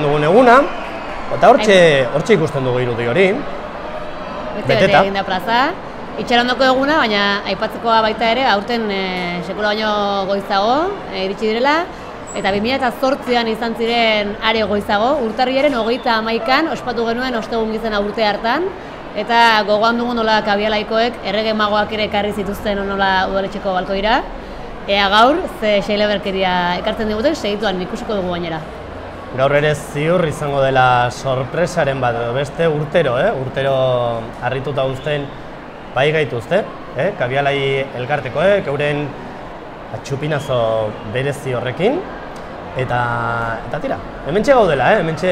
dugun eguna, eta hortxe ikusten dugu irudi hori. Bete egin da plaza, itxarondoko eguna, baina aipatzekoa baita ere, aurten sekula baino goizago iritsi direla, eta 2008an izan ziren are goizago, urtarrilaren 31an ospatu genuen ostegun gizena urte hartan, eta gogoan dugu nola kabialaikoek errege magoak ere ekarri zituzten nola udaletxeko balkoira. Ea gaur, ze xeileberkeria ekartzen diguten, segituan ikusiko dugu gainera. Gaur ere ziur izango dela sorpresaren bat, beste urtero harrituta uzten bai gaituzte, kabialai elkartekoek, euren txupinazo berezi horrekin, eta tira, hementxe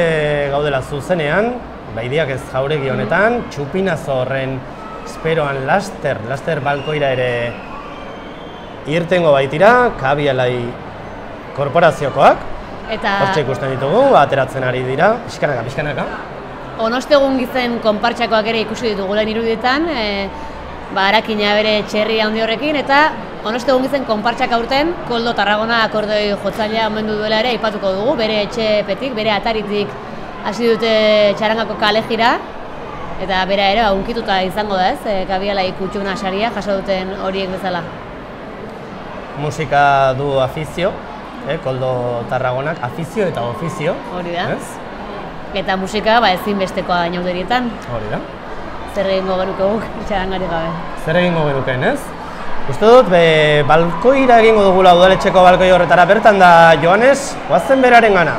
gaudela zuzenean, baidiak ez jauregi honetan, txupinazo horren esperoan laster balkoira ere irtengo baitira, kabialai korporaziokoak, hortxe ikusten ditugu, ateratzen ari dira, pixkanaka. Onostegun gizen konpartxakoak ere ikusi ditugu lehen irudietan, harakina bere txerri handi horrekin, eta onostegun gizen konpartxak aurten, Koldo Tarragona akordoi jotzailea omendu duela ere aipatuko dugu, bere etxepetik, bere ataritik hasi dute txarangako kale jira, eta bera ere unkituta izango da ez, kabialai kutxuna saria jaso duten horiek bezala. Musika du afizio, Koldo Tarragonak, afizio eta ofizio. Hori da. Eta musika ezinbestekoa inauterietan. Hori da. Zer egingo genuke guk, txarangari gabe. Zer egingo genuken, ez? Uste dut, balkoira egingo dugula udaletxeko balkoi horretara bertan da Joanes, goazen beraren gana.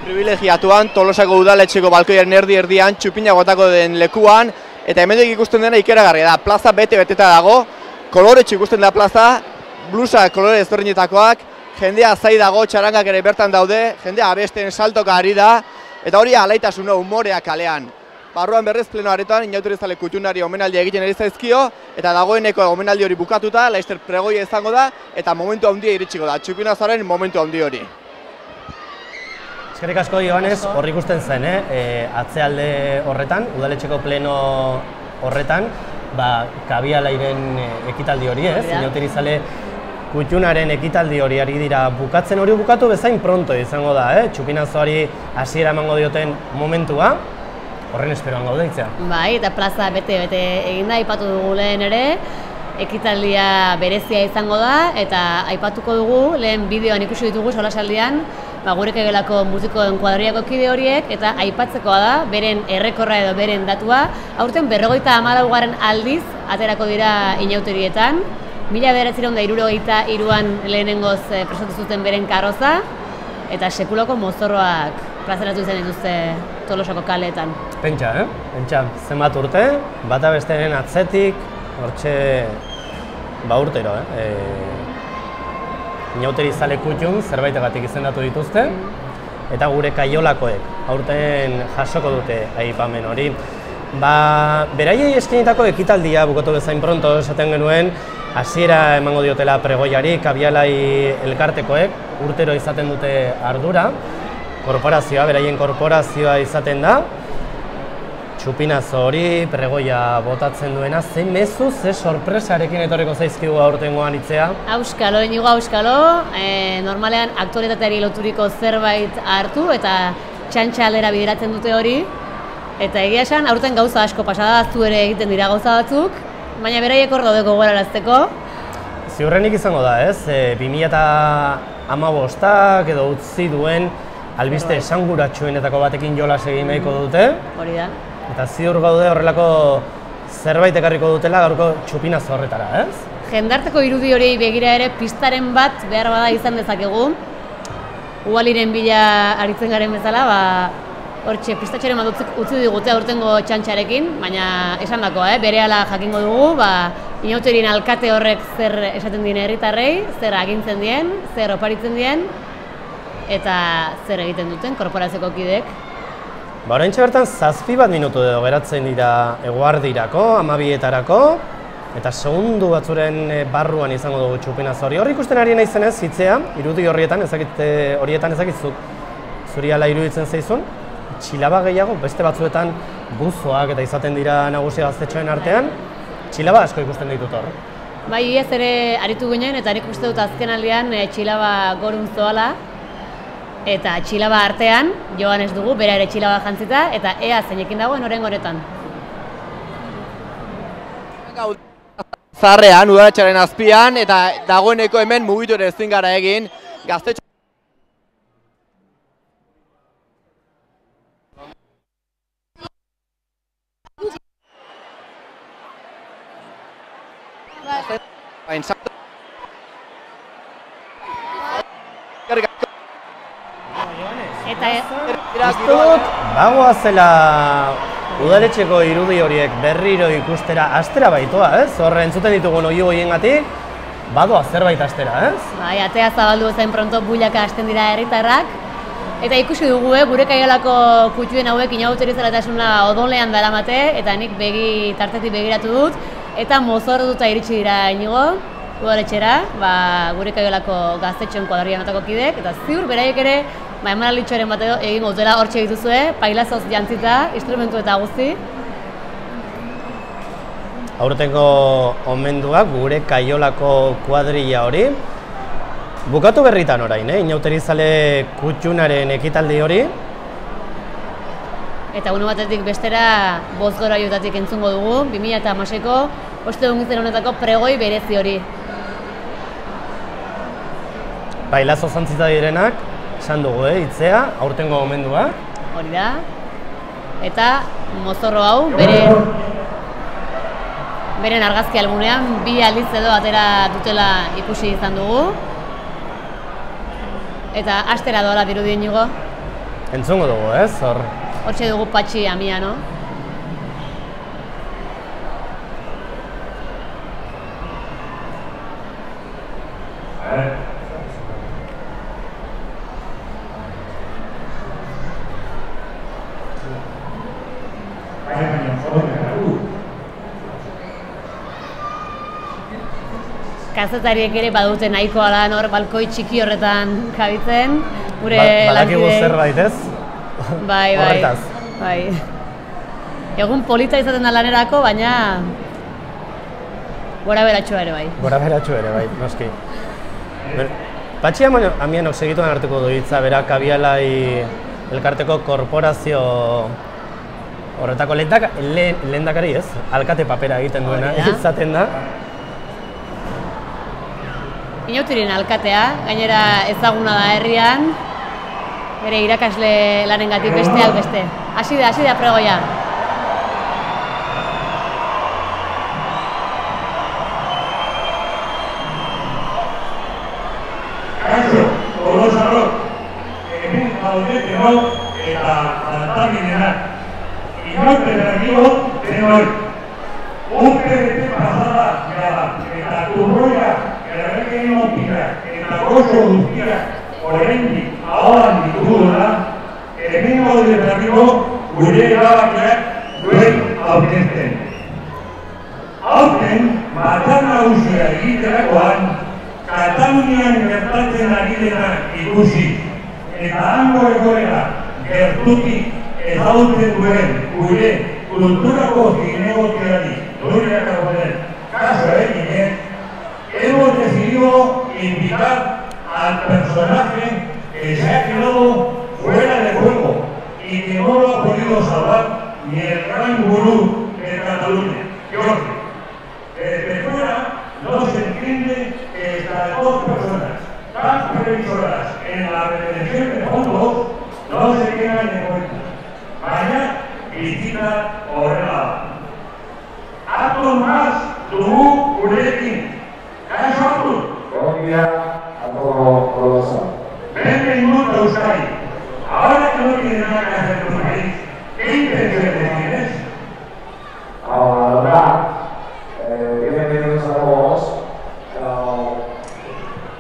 Privilegiatuan, Tolosako udaletxeko balkoiaren erdian, txupina gotako den lekuan, eta hemendik ikusten dena ikeragarria da, plaza bete-beteta dago, koloretsu ikusten da plaza, blusa kolore ezberdinetakoak, jendea zai dago, txarangak ere bertan daude, jendea abesten saltoka ari da, eta hori alaitasuna umorea kalean. Barruan berrez pleno aretan, inauterizale kutxunari omenaldia egiten ari zaizkio, eta dagoeneko omenaldi hori bukatuta, laizter pregoia izango da, eta momentu handia iritsiko da, txupinazaren momentu handi hori. Eskerrik asko, Joanes, hor ikusten zen, atzealde horretan, udaletxeko pleno horretan, kabialairen ekitaldi hori, ez? Inauterizale kutxunaren ekitaldi hori ari dira bukatzen, hori bukatu bezain pronto izango da, txupinazoari hasiera emango dioten momentua, horren esperoan gaude itzea. Bai, eta plaza bete-bete eginda, aipatu dugu lehen ere, ekitaldia berezia izango da, eta aipatuko dugu, lehen bideoan ikusi ditugu solasaldian, gure Kaioelako musikoen kuadrillako kide horiek, eta aipatzekoa da, beren errekorra edo beren datua, aurten 54. aldiz aterako dira inauterietan, 1963an lehenengoz prestatu zuten beren karroza, eta sekulako mozorroak plazaratu izan dituzte Tolosako kaleetan. Pentsa, Pentsa, zenbat urte, bata besteren atzetik, hortxe, urtero, Inauterizale kutxun zerbaitegatik izendatu dituzte, eta gure Kaiolakoek aurten jasoko dute aipamen hori. Beraiei eskainitako ekitaldia bukatu bezain pronto esaten genuen, hasiera emango diotela pregoiari, kabialai elkartekoek, urtero izaten dute ardura, korporazioa, beraien korporazioa izaten da, txupinazo hori, pregoia botatzen duena, ze mezu, ze sorpresarekin etorriko zaizkigu aurtengoan itzea? Auskalo, inigo auskalo, normalean aktualitateari loturiko zerbait hartu eta txantxalera bideratzen dute hori, eta egia esan, aurten gauza asko pasada, aztu ere egiten dira gauza batzuk, baina beraiek hor daude gogorarazteko. Ziurrenik izango da, ez? 2015ak edo utzi duen albiste esanguratsuenetako batekin jolas egin nahiko dute. Hori da. Eta ziur gaude horrelako zerbait ekarriko dutela gaurko txupinazo horretara, ez? Jendarteko irudi hori begira ere pistaren bat behar bada izan dezakegu. Ugaliren bila aritzen garen bezala, hortxe, pistatxaren bat utzi digute aurtengo txantxarekin, baina esan dako, berehala jakingo dugu, inauterien alkate horrek zer esaten dien herritarrei, zer agintzen dien, zer oparitzen dien, eta zer egiten duten korporazioko kideek. Oraintxe bertan 7 minutu edo geratzen dira eguardirako, 12etarako, eta segundu batzuren barruan izango dugu txupinazo hori. Hor ikusten ari naizenez, hitzea, irudi horietan ezakitzuk zuri ala iruditzen zaizun, txilaba gehiago, beste batzuetan buzoak eta izaten dira nagusi gaztetxoen artean, txilaba asko ikusten ditut hor. Bai, ez ere aritu ginen eta nik uste dut azken aldean txilaba gorun zoala, eta txilaba artean, joan ez dugu, bera ere txilaba jantzita, eta ea zeinekin dagoen oren goretan. Zarrean, udaletxaren azpian, eta dagoeneko hemen mugitu ere ezin gara egin, gaztetxo Bagoazela udaletxeko irudi horiek berriro ikustera astera baitoa, ez? Horre entzuten ditugun oio horiengatik, badoa zerbait astera, ez? Bai, atea zabaldu zen pronto builaka hasten dira herritarrak, eta ikusi dugu, gure Kaiolako kutxuen hauek inauterizaletasuna odolean daramate, eta nik tartetik begiratu dut, eta mozorduta iritsi dira inigo, udaletxera, gure Kaiolako gaztetxoen kuadrillanotako kideek, eta ziur beraiek ere, emanalditxoaren bat egingo dutela hortxe dituzue, pailazoz jantzita, instrumentu eta guzti. Aurtengo omenduak gure Kaiolako kuadrilla hori. Bukatu berritan orain, inauterizale kutxunaren ekitaldi hori. Eta une batetik bestera bozgoraioetatik entzungo dugu, 2016ko ostegun gizten honetako pregoi berezi hori. Pailazo zantzita direnak, esan dugu, hitzea, aurtengo gomendua. Hori da. Eta mozorro hau, beren argazki albunean, 2 aldiz edo atera dutela ikusi izan dugu. Eta astera doala dirudien jugo. Entzungo dugu, ez? Hortxe dugu Patxi amia, no? Kazetariek ere badute nahikoa lan hor balkoi txiki horretan kabitzen. Badakigu zerbait, ez? Bai. Egun polita izaten da lanerako, baina Gora beratxua ere bai. Gora beratxua ere bai, noski. Patxi Amianok segituan hartuko du hitza, bera Kabialai elkarteko korporazio horretako lehendakari ez, alkate papera egiten duena izaten da. Inauteriren alkatea, gainera ezaguna da herrian, bere irakasle lanengatik besteak beste. Hasi da pregoia. Tolosarrok, hemen gaudeteno eta altaminenak. Inote berriro denoi. Urte bete pasada gara eta turroia erreken opira eta gozo guztia oraindik ahoan ditugula, hemen gaude berriro gure erabakiak duen aurkezten. Aurten, batzar nagusia egiterakoan, Katalunian gertatzen ari dena ikusi eta hango egoera gertutik ezagutzen duen gure kulturako zinegoteari duriak agoten caso eginen, hemos decidido invitar al personaje que se ha quedado fuera de juego y que no lo ha podido salvar ni el gran gurú de Cataluña, Jordi. Desde fuera no se entiende que estas dos personas tan previsoras en la retención de fondos no se tengan en cuenta. Vaya visita ordenada. Actos más, tú, Urekin. ¿Caso Artur? Buen día a todos. Bienvenido a Euskadi. Ahora que no tiene nada que hacer en tu país, ¿qué intenciones tienes? La verdad, bienvenidos a todos.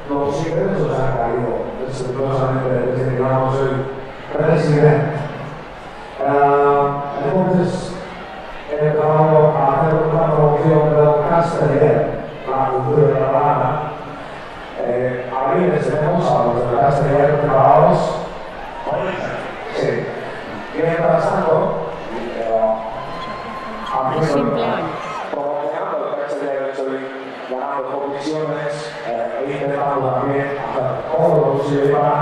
Los secretos se han caído, respetuosamente, desde que yo soy presidente. Entonces, he tratado a hacer una promoción del castellano, la cultura catalana. Ahí les tenemos a los del castellano preparados. Sí. Y mientras tanto, ganando competiciones, intentando también hacer todo lo posible para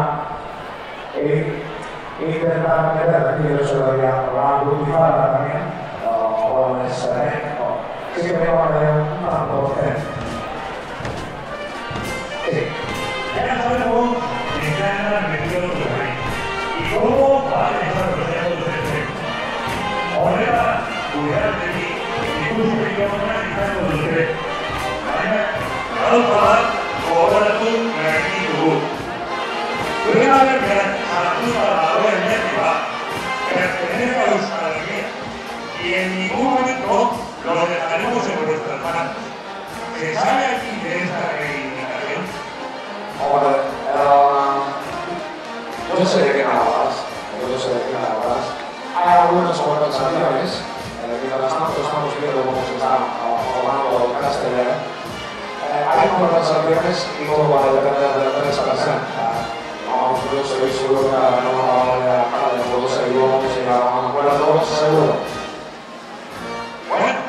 intentar meter aquí en Euskadi la cultura también, jóvenes, siempre va a tener un tanto Sí. Ya sabemos que ya han metido tu país y cómo va a desarrollar tu defecto. Ahora, cuidar de ti y tu superior analizando tu defecto. Gauzak, gogoratu behar ditugu. Zuen aberkean sartuta dagoen metroa, pertenece a Euskal Herria, y en ningún momento lo dejaremos en vuestras manos. ¿Se sabe aquí de esta reivindicación? Hombre, yo sé de qué me hablas, Hay algunas conversaciones, mientras tanto estamos viendo cómo se está formando el castellano. Hay conversaciones y todo va a depender de la empresa que sea. Yo estoy seguro que no me va a valer la cara de todos seguimos y a un acuerdo seguro. Bueno,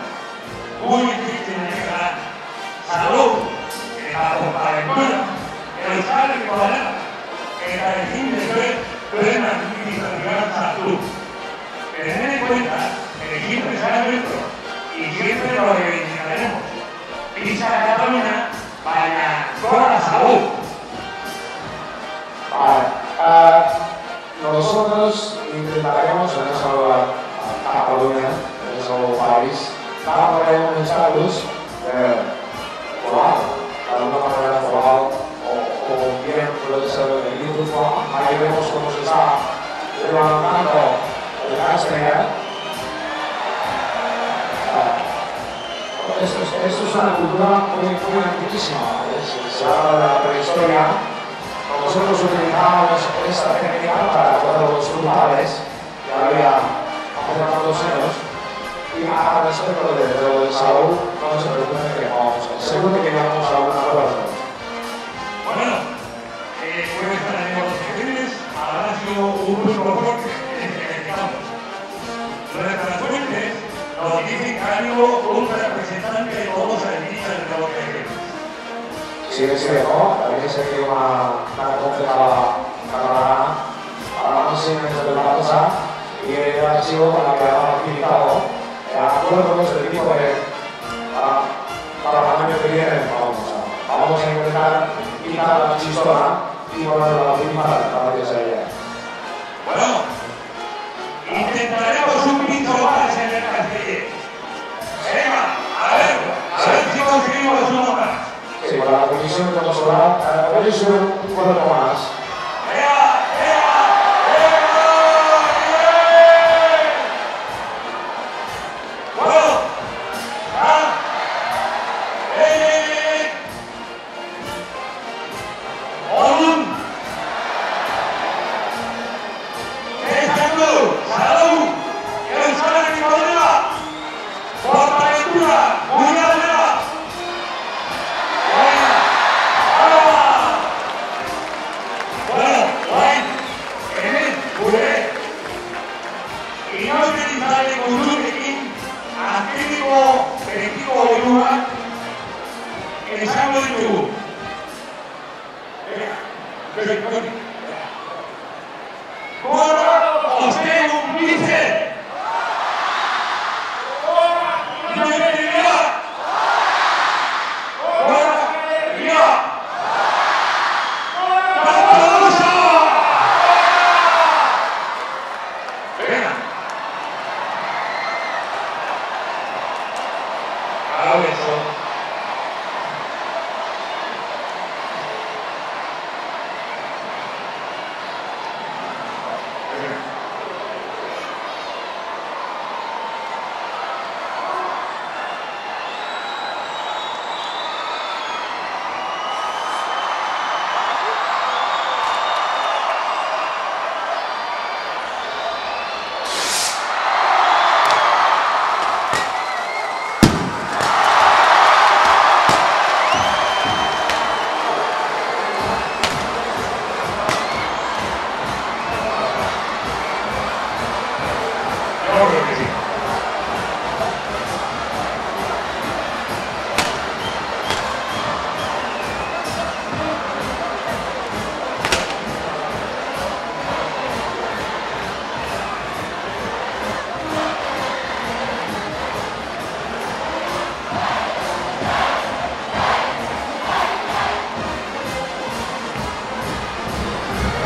muy difícil de llegar. Salud, en la comparentura, el sale que cuadrada, en la decisión de ser plena administración salud. Tened en cuenta que siempre será nuestro y siempre lo reivindicaremos. Pisa Cataluña, vaya toda la salud. Nosotros intentaremos en esa nueva Cataluña, en ese nuevo país, darle un estatus formal, de alguna manera formal, o como bien puede ser el Guipúzcoa. Ahí vemos cómo se está levantando el castellano. Esto es una cultura muy antiquísima, se habla de la prehistoria. Nosotros utilizábamos esta técnica para cuadros frutales que había hace tantos años. Y a respecto de lo de Saúl, no se preocupen que vamos, seguro que llegamos a un acuerdo. Bueno, nuestras negociaciones habrán sido un punto fuerte desde que empezamos. Nuestras fuentes nos dicen que ha habido un representante de todos en dicha si les dejo, también se hace una concejala catalana, a no ser de la cosa, y el archivo con la que ha facilitado acuerdos del tipo de para el año que viene vamos a intentar quitar la chistona y ponerla a la principal gracias a ella. Bueno, intentaremos un pito más en el Castellet. Venga, a ver si conseguimos uno más. Sí, para la comisión de consolar, a ver si sube un poco más.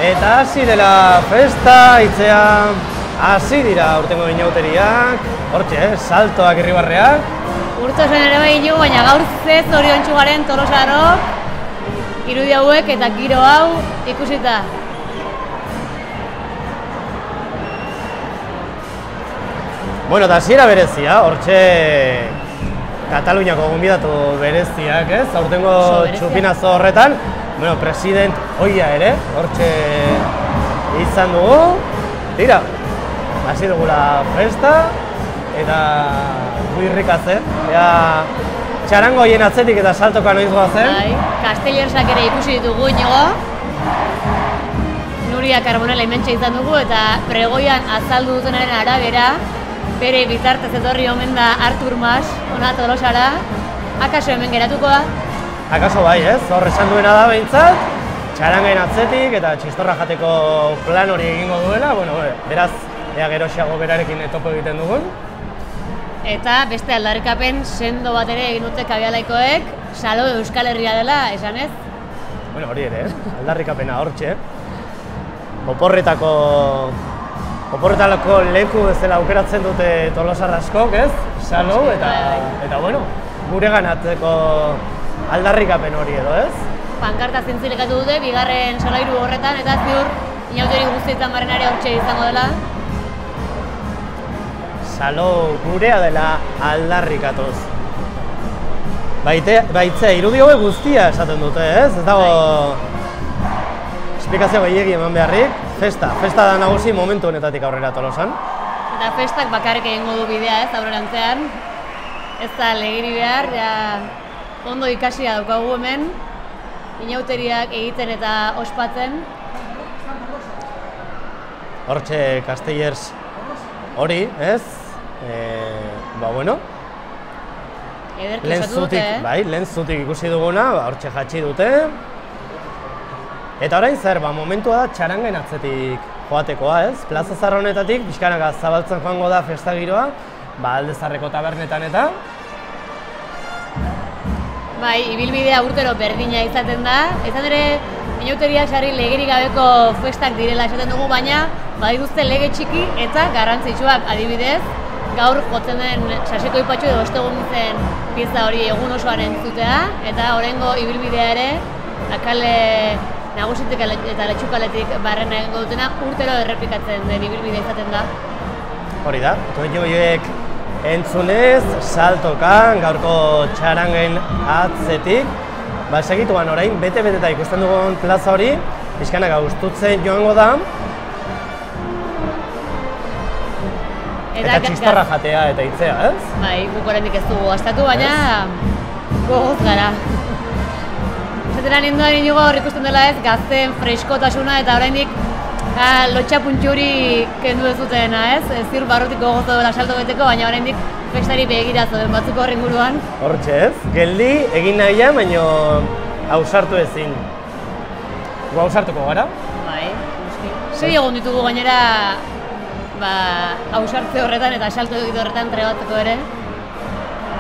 Eta hasi dela festa, hitzea, hasi dira urtengo inauteriak, hortxe, saltoak irribarreak. Urtozen ere bai inu, baina gaur ze zoriontsu garen Tolosarrok, irudi hauek eta giro hau ikusita. Bueno, eta hasiera berezia, hortxe Kataluniako gonbidatu bereziak, ez? Aurtengo txupinazo horretan, bueno, president oia ere, hortxe izan dugu. Tira, hasi dugula festa, eta gu irrikatze. Ea, txarango hoien atzetik eta saltoka noiz goazen. Bai, Castellersak ere ikusi ditugu inigo. Nuria Carbonella hementxe izan dugu, eta pregoian azaldu dutenaren arabera, bere bitartez etorri omen da Artur Mas, ona Tolosara. Akaso hemen geratuko da? Akaso bai, ez? Hor esan duena da behintzat, txarangain atzetik eta txistorra jateko plan hori egingo duela, bueno, beraz, ea geroxiago berarekin topo egiten dugun. Eta beste aldarrikapen sendo bat ere egin dute kabialaikoek, Salo Euskal Herria dela, esan ez? Bueno, hori ere, aldarrikapena hortxe. Oporretako leku bezala aukeratzen dute Tolosar askok, ez? Salo, eta bueno, gure ganatzeko aldarrikapen hori edo, ez? Pankarta zintzilikatu dute, bigarren solairu horretan, eta ziur, inauteri guztietan barrenari hortxe izango dela. Salo gurea dela aldarrikatuz. Baitze, irudi hauek guztia esaten dute, ez? Ez dago esplikazio gehiegi eman beharrik. Festa da nagusi momentu honetatik aurrera Tolosan. Eta festak bakarrik egingo du bidea, ez, aurrerantzean. Ez da legiri behar, ja, ondo ikasia daukagu hemen, inauteriak egiten eta ospatzen. Hortxe Castellers hori, ez? Ba bueno. Ederki osatu dute, Bai, lehen zutik ikusi duguna, hortxe jatsi dute. Eta orain zer, momentua da txarangen atzetik joatekoa, ez? Plaza Zahar honetatik, pixkanaka zabaltzen joango da festa giroa, Alde Zaharreko tabernetan eta. Bai, ibilbidea urtero berdina izaten da. Izan ere, inauteriak sarri legerik gabeko festak direla esaten dugu, baina badituzte lege txiki eta garrantzitsuak, adibidez. Gaur jotzen den Saseko Ipatxu edo Ostegun zen pieza hori egun osoan entzutea, eta oraingo ibilbidea ere, akale nagusitik eta letxukaletik barrena egingo dutena urtero errepikatzen den ibilbidea izaten da. Hori da, doinu horiek entzunez, saltokan, gaurko txarangen atzetik. Segituan orain, bete-beteta ikusten dugun plaza hori, pixkanaka gustutzen joango da. Eta txistarra jatea eta hitzea, ez? Bai, guk oraindik ez dugu gastatu, baina gogoz gara. Esaten ninduan inigo hor ikusten dela ez, gazten freskotasuna eta oraindik lotxapuntxu hori kendu ez dutena, ez? Ez ziur barrutik gogoz duela salto beteko, baina oraindik festari begira zoden batzuk horri inguruan. Hortxe ez, geldi egin nahia, baina hausartu ezin. Gu hausartuko gara? Bai, noski. Sei egon ditugu gainera hausartze horretan eta salto egite horretan trebatzeko ere.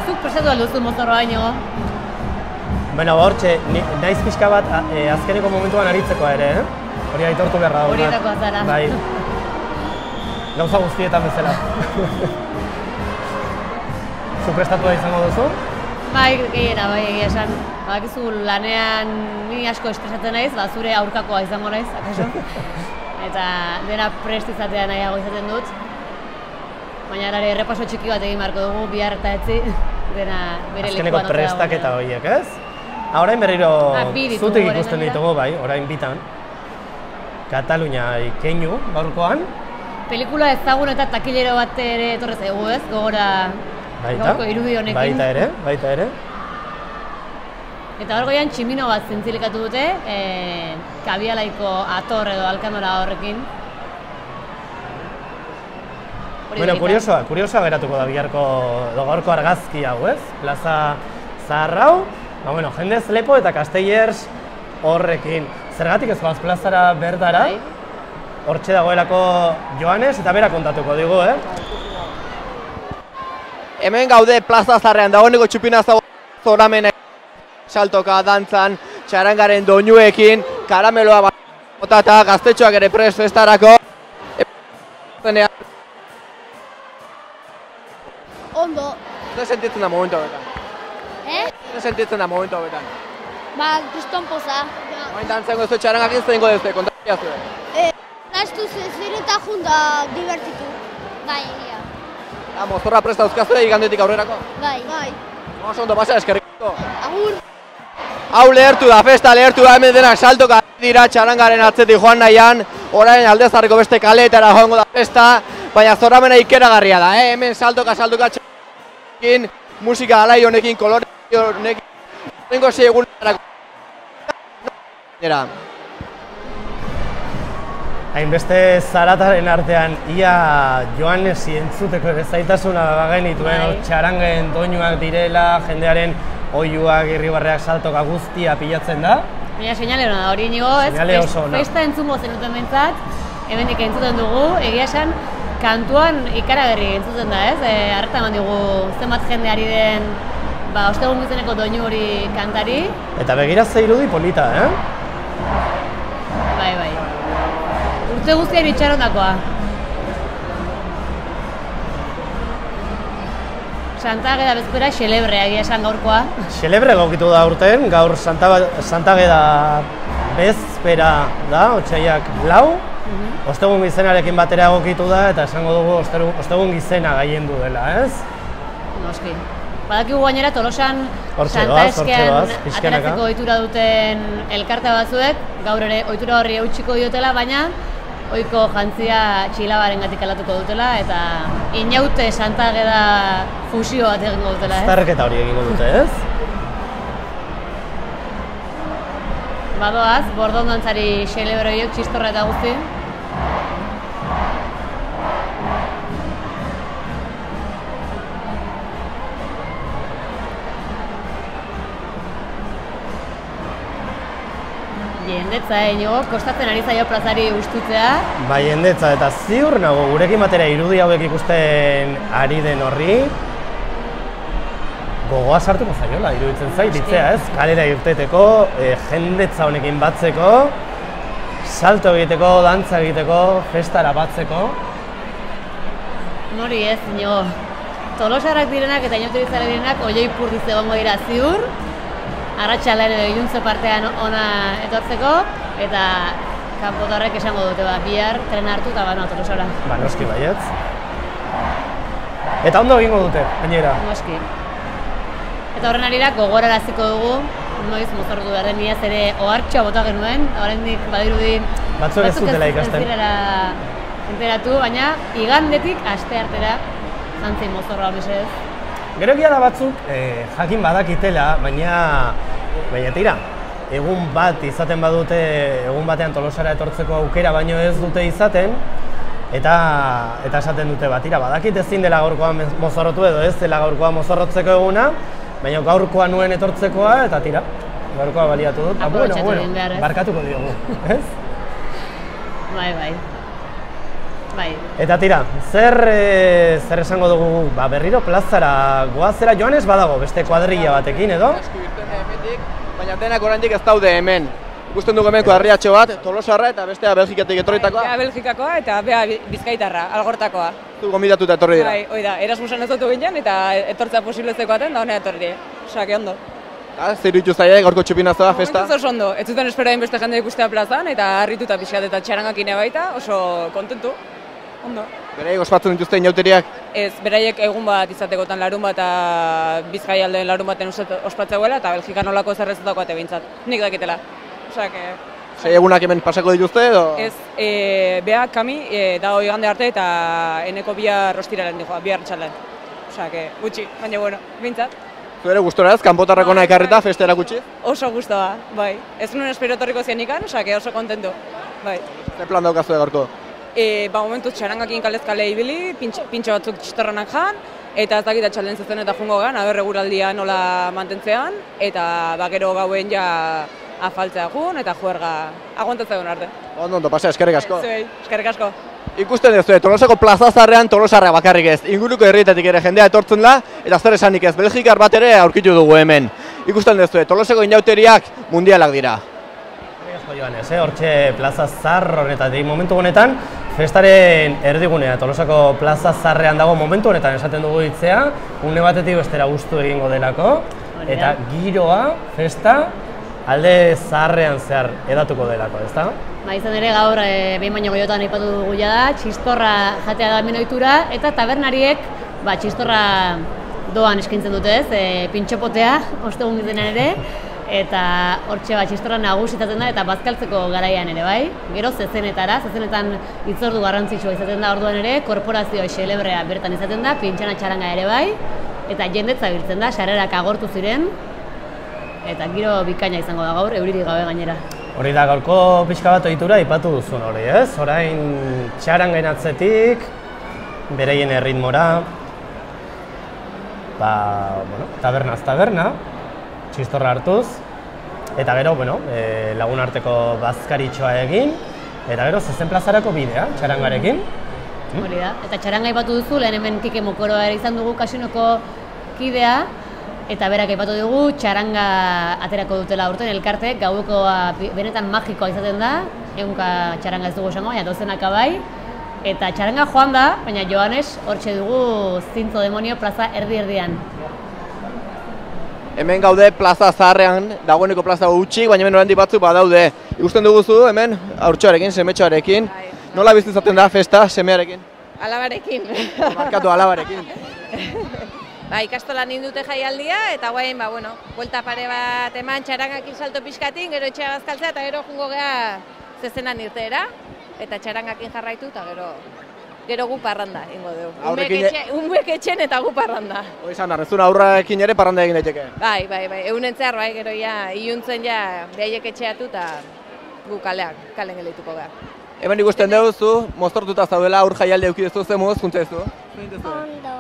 Zuk prestatu alduzu mozorroa baino? Bueno, hortxe, naiz pixka bat azkeneko momentuan aritzekoa ere, hori aitortu beharra dauna. Horietako azara. Bai. Gauza guztietan bezala. Zu prestatua izango duzu? Bai, gehiena, bai, egia esan. Badakizu lanean ni asko estresatzen naiz, zure aurkakoa izango naiz, akaso. Eta dena prest izatea nahiago izaten dut. Baina ere errepaso txiki bat egin beharko dugu, bihar eta etzi, dena bere lekuan. Azkeneko prestaketa horiek, ez? Orain berriro zutik ikusten ditugu, bai, orain bitan. Katalunia keinu gaurkoan. Pelikula ezagun eta takilero bat ere etorre zaigu, ez? Gogora gaurko irudi honekin. Baita ere. Eta hor goian tximino bat zintzilikatu dute, kabialaiko ator edo alkandora horrekin. Bueno, kuriosoa geratuko da biharko gaurko argazki hau, ez? Plaza Zahar hau, jendez lepo eta Castellers horrekin. Zergatik ez goaz plazara berdara, hortxe dagoelako Joanes eta bera kontatuko digu, Hemen gaude Plaza Zaharrean dagoeneko txupina zoramena saltoka, dantzan, txarangaren doinuekin, karameloa botata, gaztetxoak ere prest festarako. Ondo. Zer sentitzen da momentu hobetan? Zer sentitzen da momentu hobetan? Kriston poza. Oain dantzango ez txarangak ez zengo duzte, kontatia zuen? Nastu zireta junta divertitu. Bai, egia. Mozorra presta uzkazue igandetik aurrerako? Bai. Oso ondo pasa, eskerrik asko. Agur. Hau lehertu da, festa lehertu da, hemen denak saltoka dira txarangaren atzetik joan nahian, orain Alde Zaharreko beste kaleetara joango da festa, baina zoramena ikeragarria da, hemen saltoka txarangaren musika alai honekin, kolore honekin, tengo egunetarako. Hainbeste zarataren artean, ia Joanesi entzuteko ere zaitasuna bagenituen, txarangen doinuak direla, jendearen oiuak, irribarreak, saltoka guztia pilatzen da. Baina seinale hona da, hori inigo, ez? Festa entzungo zenuten behintzat, hemendik entzuten dugu, egia esan, kantuan ikaragarri entzuten da, ez? Arreta eman dugu zenbat jendeari den Ostegun izeneko doinu hori kantari. Eta begira ze irudi polita, Bai. Urte guztian itxarondakoa. Santa Ageda bezpera xelebrea egia esan gaurkoa. Xelebre egokitu da urten, gaur Santa Ageda bezpera da, otsaiak 4. Ostegun gizenarekin batera egokitu da eta esango dugu ostegun gizena gaiendu dela, ez? Noski. Badakigu gainera Tolosan Santa Eskean ateratzeko ohitura duten elkarte batzuek, gaur ere ohitura horri eutxiko diotela, baina ohiko jantzia txilabarengatik aldatuko dutela eta inaute Santa Ageda fusio bat egingo dutela, ez? Azterketa hori egingo dute, ez? Badoaz, bordondantzari xelebre horiek txistorra eta guzti. jendetza, Inigo, kostatzen ari zaio plazari ustutzea. Bai, jendetza, eta ziur nago, gurekin batera irudi hauek ikusten ari den horri, gogoa sartuko zaiola, iruditzen zait, ditzea ez, kalera irteteko, jendetza honekin batzeko, salto egiteko, dantza egiteko, festara batzeko. Nori ez, Inigo, Tolosarrak direnak eta Inauteritzara direnak oioi purdiz egongo dira ziur, arratsaldean edo iluntze partean ona etortzeko, eta kanpotarrek esango dute bihar trena hartu eta banoa Tolosara. Ba, noski baietz. Eta ondo egingo dute, gainera. Noski. Eta horren arira gogoraraziko dugu, noiz mozorrotu behar den, niaz ere ohartxoa bota genuen, oraindik badirudi batzuk ez dutela ikasten. Enteratu, baina igandetik asteartera zantzei mozorroa mesedez. Gero egia da batzuk jakin badakitela, baina tira, egun bat izaten badute, egun batean Tolosara etortzeko aukera baino ez dute izaten, eta esaten dute bat, tira, badakit ezin dela gaurkoa mozorrotu edo ez dela gaurkoa mozorrotzeko eguna, baina gaurkoa nuen etortzekoa, eta tira, gaurkoa baliatu dut. Bueno, barkatuko diogu, ez? Bai. Eta tira, zer esango dugu, berriro plazara goazera joan ez badago, beste kuadrilla batekin edo? Baina denak oraindik ez daude hemen. Ikusten dugu hemen kuadrillatxo bat, Tolosarra eta bestea Belgikatik etorritakoa. Belgikakoa eta bea Bizkaitarra, Algortakoa. Zu gonbidatuta etorri dira. Bai, hoi da, Erasmusen ez dutu ginen eta etortzea posiblezeko aten da honea etorri. Osea, ondo. Zer ditu zaila, gaurko txupinazoa, festa? Momentuz oso ondo, ez zuten espero beste jende ikustea plazan eta harrituta pixkat eta txarangak baita, oso kontentu. Ondo. Beraiek ospatzen dituzte inauteriak? Ez, beraiek egun bat izatekotan larun bat eta Bizkaialden larun baten ospatzeguela eta Belgikan olako zerrezutako ate behintzat. Nik dakitela. Osak... Sei egunak hemen pasako dituzte edo? Ez, bea kami dago igande arte eta eneko bihar rostiraren dijoa, bihar txalden. Osak, gutxi, baina bueno, behintzat. Zu ere gustora ez, kanpotarrakona ekarrita, festa erakutsi? Oso gustoa, bai. Ez nuen espero etorriko zianikan, osak, oso kontentu, bai. Ze plan daukazu gaurko? Momentuz txarangakin kalez kale ibili, pintxo batzuk txistorranak jan, eta ez dakit atxalden zezen eta jungo gan, aber eguraldia nola mantentzean, eta gero gauen ja afaltzea jun, eta juerga aguantatzea egon arte. Ondo, pasa, eskerrik asko. Zuei, eskerrik asko. Ikusten duzu, Tolosako plaza zarrean Tolosarra bakarrik ez, inguruko herrietatik ere jendea etortzen da, eta zer esanik ez, Belgikar bat ere aurkitu dugu hemen. Ikusten duzu, Tolosako inauteriak mundialak dira. Hortxe plaza zar honetatik momentu honetan, festaren erdigunea, Tolosako plaza zarrean dago momentu honetan esaten dugu hitzea, une batetik bestera gustu egingo delako, eta giroa, festa, alde zaharrean zehar edatuko delako, ezta? Izan ere gaur behin baino goiotan aipatu dugu da, txistorra jatea da hemen ohitura, eta tabernariek txistorra doan eskaintzen dute ez, pintxopotea, ostegun gizenean ere, eta hortxe txistorra nagusitatzen da eta bazkaltzeko garaian ere bai. Gero zezenetan hitzordu garrantzitsua izaten da orduan ere, korporazio xelebrea bertan izaten da, pintxana txaranga ere bai, eta jendetza biltzen da, sarrerak agortu ziren, eta giro bikaina izango da gaur, euririk gabe gainera. Hori da, gaurko pixka bat ohitura aipatu duzun hori, ez? Orain txarangain atzetik, bereien erritmora, tabernaz taberna, txistorra hartuz, eta gero, lagun arteko bazkaritxoa egin, eta gero zezen plazarako bidea, txarangarekin. Hori da, eta txaranga aipatu duzu, lehen hemen Kike Mokoroa ere izan dugu kasinoko kidea, eta berak aipatu dugu, txaranga aterako dutela aurten elkarte, gauekoa benetan magikoa izaten da, egunka txaranga ez dugu esango, baina dozenaka bai, eta txaranga joan da, baina Joanes hortxe dugu zintzo demonio plaza erdi-erdian. Hemen gaude plaza zaharrean, dagoeneko plaza gutxik, baina hemen oraindik batzuk badaude. Ikusten duguzu hemen haurtxoarekin, semetxoarekin. Nola bizi izaten da festa semearekin? Alabarekin. Markatu alabarekin. Ikastolan indute jaialdia, eta guain, buelta pare bat eman txarangakin salto pixkatin, gero etxea bazkaltzea, eta gero jungo geha zezenan irteera, eta txarangakin jarraitu, eta gero gu parranda ingo dugu. Umeek etxen eta gu parranda. Hoi izan, arrezun aurrakin ere parranda egin daiteke? Bai, egunen zehar, gero iluntzen behaiek etxeatu eta gu kalen gelituko geha. Hemen ikusten dugu, mozortuta zaudela aur jaialde eukidezu, zemuz, juntzezu? Ondo.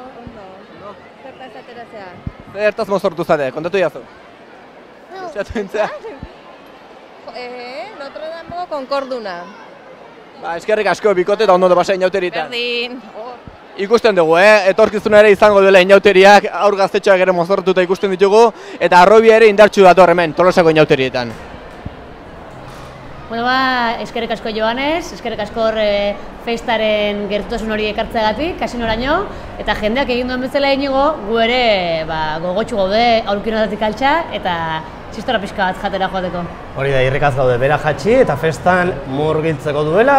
Zertaz ateratzea? Zertaz mozortu zade, kontatu jazu? Gutxatu intzea? Notre Dameko konkorduna. Ba, eskerrik asko bikote eta ondo pasa inauteritan. Berdin. Ikusten dugu, etorkizuna ere izango duela inauteriak, aur gaztetxoak ere mozortuta ikusten ditugu, eta Arrobia ere indartsu dator hemen, Tolosako inauterietan. Bueno, eskerrik asko Joanes, eskerrik asko festaren gertutasun hori ekartzeagatik, kasinoraino, eta jendeak egin duen bezala inigo, gu ere gogotxu gaude aurkinetatik altxa, eta txistora pixka bat jatera joateko. Hori da, irrikaz gaude, bera jatxi eta festan murgiltzeko duela,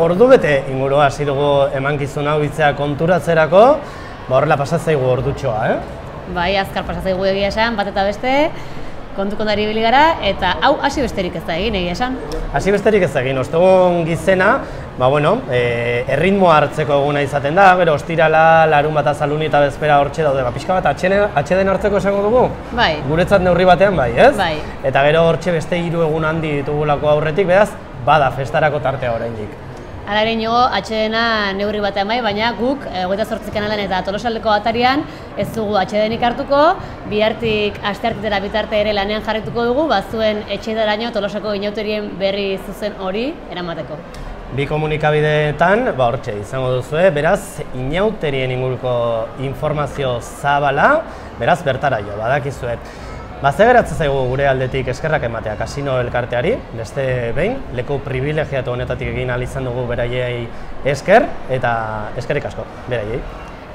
ordu bete ingurua hasi dugu emankizun hau hitzea konturatzerako, horrela pasatzaigu ordutxoa, Bai, azkar pasatzaigu egia esan, bat eta beste, kontu-kontari ibili gara, eta hau hasi besterik ez da egin, egia esan. Hasi besterik ez da egin, ostegun gizena, erritmoa hartzeko eguna izaten da, gero ostirala, larun bat azaluni eta bezpera hortxe daude, pixka bat atxeden hartzeko esango dugu? Bai. Guretzat neurri batean bai, ez? Bai. Eta gero hortxe beste 3 egun handi ditugulako aurretik, beraz, bada festarako tartea oraindik. Hala ere inigo, atxedena neurri batean bai, baina guk 28 kanalen eta Tolosaldeko atarian ez dugu atxedenik hartuko, bihartik asteartetera bitarte ere lanean jarrituko dugu, bazuen etxedaraino Tolosako inauterien berri zuzen hori eramateko. Bi komunikabideetan, hortxe izango duzue, beraz, inauterien inguruko informazio zabala, beraz, bertara jo, badakizuet. Ze geratzen zaigu gure aldetik eskerrak ematea kasino elkarteari, beste behin, leku privilegiatu honetatik egin ahal izan dugu beraiei esker, eta eskerrik asko, beraiei.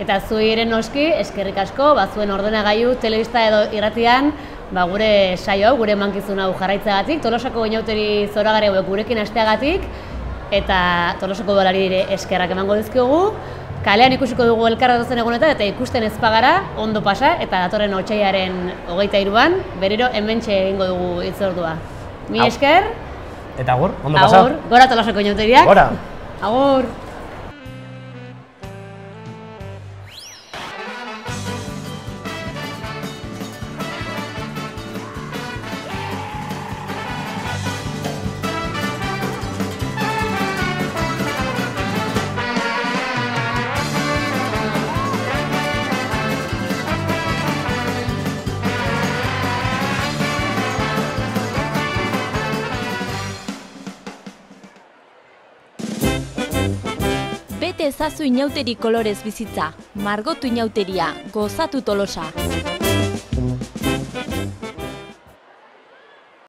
Eta zuei ere noski, eskerrik asko, bazuen ordenagailu, telebista edo irratian, gure saio hau, gure emankizun hau jarraitzeagatik, Tolosako inauteri zoragarri hauek gurekin hasteagatik, eta Tolosako udalari ere eskerrak emango dizkiogu. Kalean ikusiko dugu elkarra dozen egunetan eta ikusten ez pagara ondo pasa eta datorren otsailaren 23an berriro hementxe egingo dugu hitzordua. Mi esker. Eta agur, ondo pasa. Agur, gora Tolosako inauteriak. Gora. Agur. Bete ezazu inauteri kolorez bizitza, margotu inauteria, gozatu Tolosa.